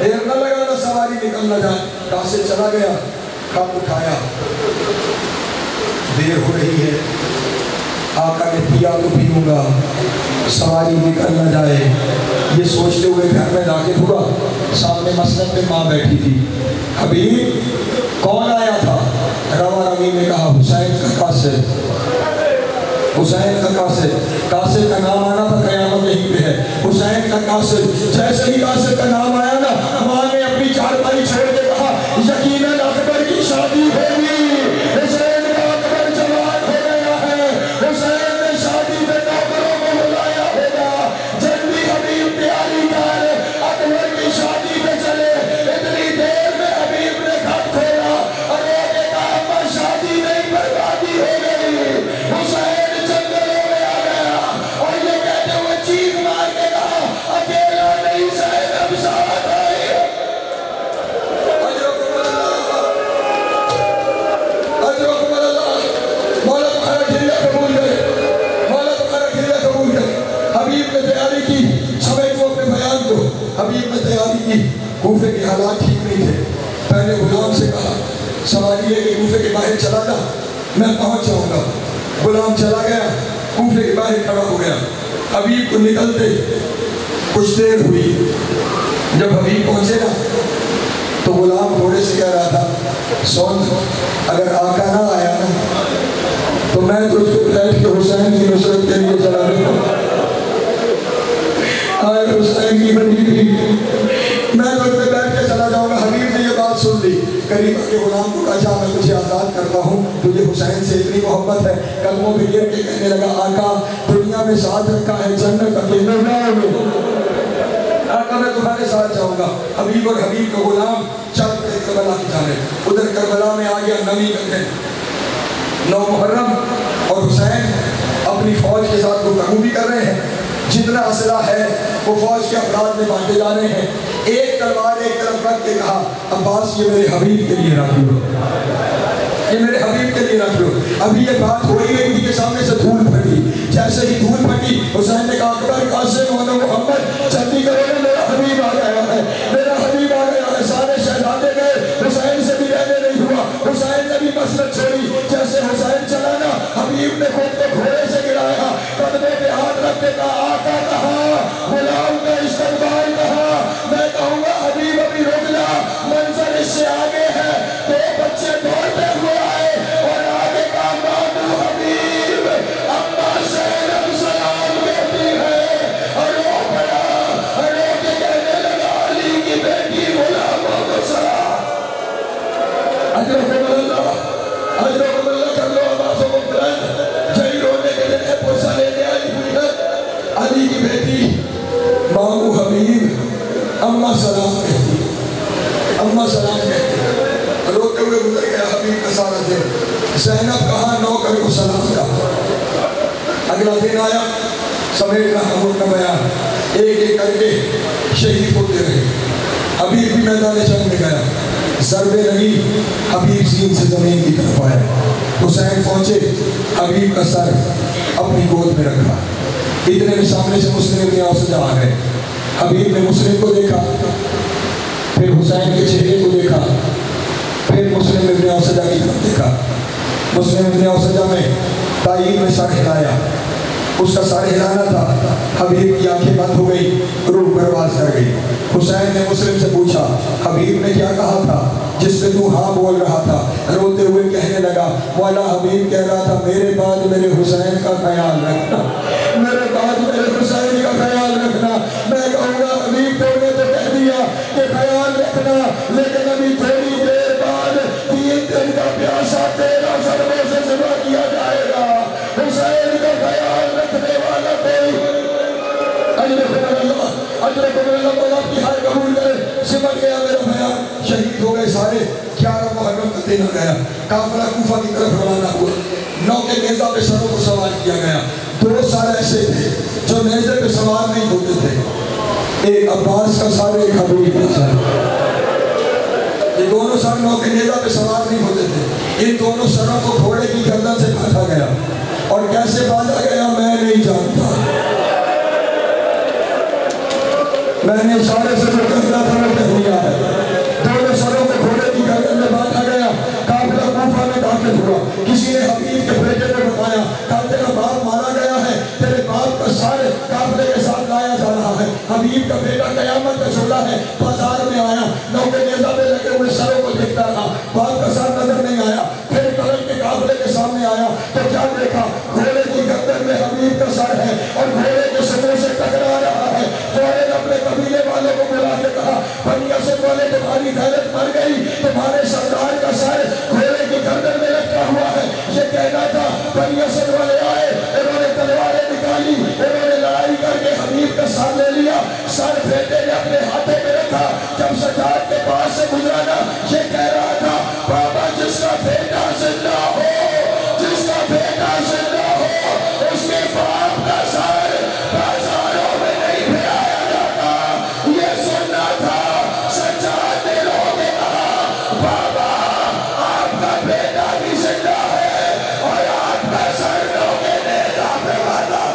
دیر نہ لگانا سواری نکل نہ جائے. قاصد چلا گیا, خط اٹھایا, دیر ہو رہی ہے, آقا نے پیا تو پیوں گا, سواری نکل نہ جائے. یہ سوچتے ہوئے گھر میں داخل ہوا. سامنے مسند پہ ماں بیٹھی تھی. حبیب کون آیا تھا؟ روا روی نے کہا حسین کا قاصد. حسین کا قاصد. قاصد کا نام آنا تھا قیامت یہیں پہ ہے. حسین کا قاصد. جیسے ہی قاصد کا نام آیا نا, ماں نے اپنی چارپائی چھوڑ کے کہا یقیناً اکبر کی شادی ہوگی. حسین کا اکبر جوان ہو گیا ہے. حسین نے شادی پہ نوکروں کو بلایا ہوگا. جلدی حبیب تیاری کر, اکبر کی شادی پہ چلے. اتنی دیر میں حبیب نے خط کھولا اور وہ نے کہا اما شادی نہیں, بربادی ہو گئی. حسین جنگلوں میں آ گیا اور یہ کہتے ہوئے چیخ مار کے کہا اکیلا نہیں زینب ساتھ آئی. اجرکم اللہ. مولا تمہارا گریہ قبول کرے, مولا تمہارا گریہ قبول کرے. حبیب نے تیاری کی, سمیٹو اپنے بیان کو. حبیب نے تیاری کی. کوفے کے حالات ٹھیک نہیں تھے. پہلے غلام سے کہا سواری ہے کہ کوفے کے باہر چلا جا, میں پہنچ جاؤں گا. غلام چلا گیا, کوفے کے باہر کھڑا ہو گیا. حبیب کو نکلتے کچھ دیر ہوئی. جب حبیب پہنچے نا تو غلام گھوڑے سے کہہ رہا تھا سن, اگر آقا نہ آیا نا تو میں تجھ کو بیٹھ کے حسین کی نصرت کے لیے چلا دوں گا. آئے حسین کی بنی میں تجھ پہ بیٹھ کے چلا جاؤں گا. حبیب نے یہ بات سن لی. قریب کے غلام کو کہا جا میں تجھے آزاد کرتا ہوں, تجھے حسین سے اتنی محبت ہے. قدموں پہ گر کے کہنے لگا آقا دنیا میں ساتھ رکھا ہے, جنت اکیلے جاؤ. آقا میں تمہارے ساتھ جاؤں گا. حبیب اور حبیب کا غلام چل پڑے کربلا کی جانب. ادھر کربلا میں آ گیا نویں کا دن, 9 محرم, اور حسین اپنی فوج کے ساتھ گفتگو بھی کر رہے ہیں. جتنا اسلحہ ہے وہ فوج کے افراد میں بانٹے جا رہے ہیں. ایک تلوار ایک طرف رکھ کے کہا عباس یہ میرے حبیب کے لیے رکھ لو, یہ میرے حبیب کے لیے رکھ لو. ابھی یہ بات ہو ہی گئی تھی کہ سامنے سے دھول پھٹی. جیسے ہی دھول پھٹی حسین نے کہا اکبر قاسم و محمد جلدی کرو نا, میرا حبیب آ گیا ہے, میرا حبیب آ گیا ہے. سارے شہزادے گئے, حسین سے بھی رہنے نہیں ہوا. حسین نے بھی مسجد چھوڑی. جیسے حسین چلا نا حبیب نے خود کو گھوڑے سے گرایا, قدمے پہ ہاتھ رکھ کے کہا آقا کہا, غلام کا استقبال کہا. میں کہوں گا حبیب ابھی رک جا, منظر اس سے آگے ہے. 2 بچے دوڑتے ہوئے آئے اور آگے کا بابو حبیب اما زینب سلام کہتی ہے اور رو پڑا, رو کے کہنے لگا علی کی بیٹی غلاموں کو سلام. اجرکم اللہ, اجرکم اللہ. کر لو آوازوں کو بلند. جئی رونے کے دن ہے پرسہ لینے آئی ہوئی ہے. علی کی بیٹی بابو حبیب اما سلام کہتی, اما سلام کہتی. روتے ہوئے گزر گیا حبیب کا سارا دن. زینب کہا نوکر کو سلام کہا. اگلا دن آیا, سمیٹ کا حمود کا بیان, ایک ایک کر کے شہید ہوتے رہے. حبیب بھی میدان جنگ میں گیا. ضربے لگی, حبیب زین سے زمین کی طرف آیا. حسین پہنچے, حبیب کا سر اپنی گود میں رکھا. اتنے میں سامنے سے مسلم ابن اوسجہ آ گئے. حبیب نے مسلم کو دیکھا, پھر حسین کے چہرے کو دیکھا, پھر مسلم ابن اوسجہ کی طرف دیکھا. مسلم ابن اوسجہ میں تائید میں سر ہلایا. اس کا سر ہلانا تھا. حبیب کی آنکھیں بند ہو گئی, روح پرواز کر گئی. حسین نے مسلم سے پوچھا حبیب نے کیا کہا تھا جس پہ تو ہاں بول رہا تھا؟ روتے ہوئے کہنے لگا مولا حبیب کہہ رہا تھا میرے بعد میرے حسین کا خیال رکھنا, میرے بعد میرے حسین کا خیال رکھنا. میں کہوں گا حبیب تو نے تو کہہ دیا کہ خیال رکھنا, لیکن ابھی تھوڑی دیر بعد 3 دن کا پیاسا 13 ضربوں سے ذبح کیا جائے گا. حسین کا خیال رکھنے والا کوئی اجرکم اللہ مولا آپ کی ہائے قبول کرے. سمجھ گیا میرا بیان. شہید ہو گئے سارے. 11 محرم کا دن آ گیا. قافلہ کوفہ کی طرف روانہ ہوا. 9 کے نیزہ پہ سروں کو سوار کیا گیا. 2 سر ایسے تھے جو نیزے پہ سوار نہیں ہوتے تھے, ایک عباس کا سر, ایک حبیب کا سر. یہ دونوں سر 9 کے نیزہ پہ سوار نہیں ہوتے تھے. ان دونوں سروں کو گھوڑے کی گردن سے کاٹا گیا اور کیسے باندھا گیا میں نہیں جانتا. میں نے اشارے سے جو کرنا تھا وہ کہہ دیا ہے. دونوں سروں کے گھوڑے کی گردن میں باندھا گیا. قافلہ کوفہ میں داخل ہوا. کسی نے حبیب کے بیٹے نے بتایا کہ تیرا باپ مارا گیا ہے, تیرے باپ کا سر قافلے کے ساتھ لایا جا رہا ہے. حبیب کا بیٹا قیامت کا جھولا ہے. بازار میں آیا, نوکے نیزہ پہ لگے ہوئے سروں کو دیکھتا رہا. باپ کا سر نظر نہیں آیا. پھر قلم کے قافلے کے سامنے آیا تو کیا دیکھا؟ گھوڑے کی گردن میں حبیب کا سر ہے اور گھوڑے کے سروں سے ٹکرا رہا ہے. فوراً اپنے قبیلے والوں کو بلا کے کہا, بنی اسد والے تمہاری غیرت مر گئی, تمہارے سردار کا سر گھوڑے کی گردن میں لٹکا ہوا ہے. یہ کہنا تھا. بنی اسد والے آئے, انہوں نے تلواریں نکالی, انہوں نے لڑائی کر کے حبیب کا سر لے لیا. سر بیٹے نے اپنے ہاتھوں میں رکھا. جب سجاد کے پاس سے گزرا نا, یہ کہہ رہا تھا, بابا جس کا بیٹا زندہ ہو, جس کا بیٹا زندہ ہو, اس کے باپ کا سر بازاروں میں نہیں پھیلایا جاتا. یہ سننا تھا. سجاد نے لوگوں نے کہا, بابا آپ کا بیٹا بھی زندہ ہے اور آپ کا سر لوگوں نے نیزہ پہ باندھا.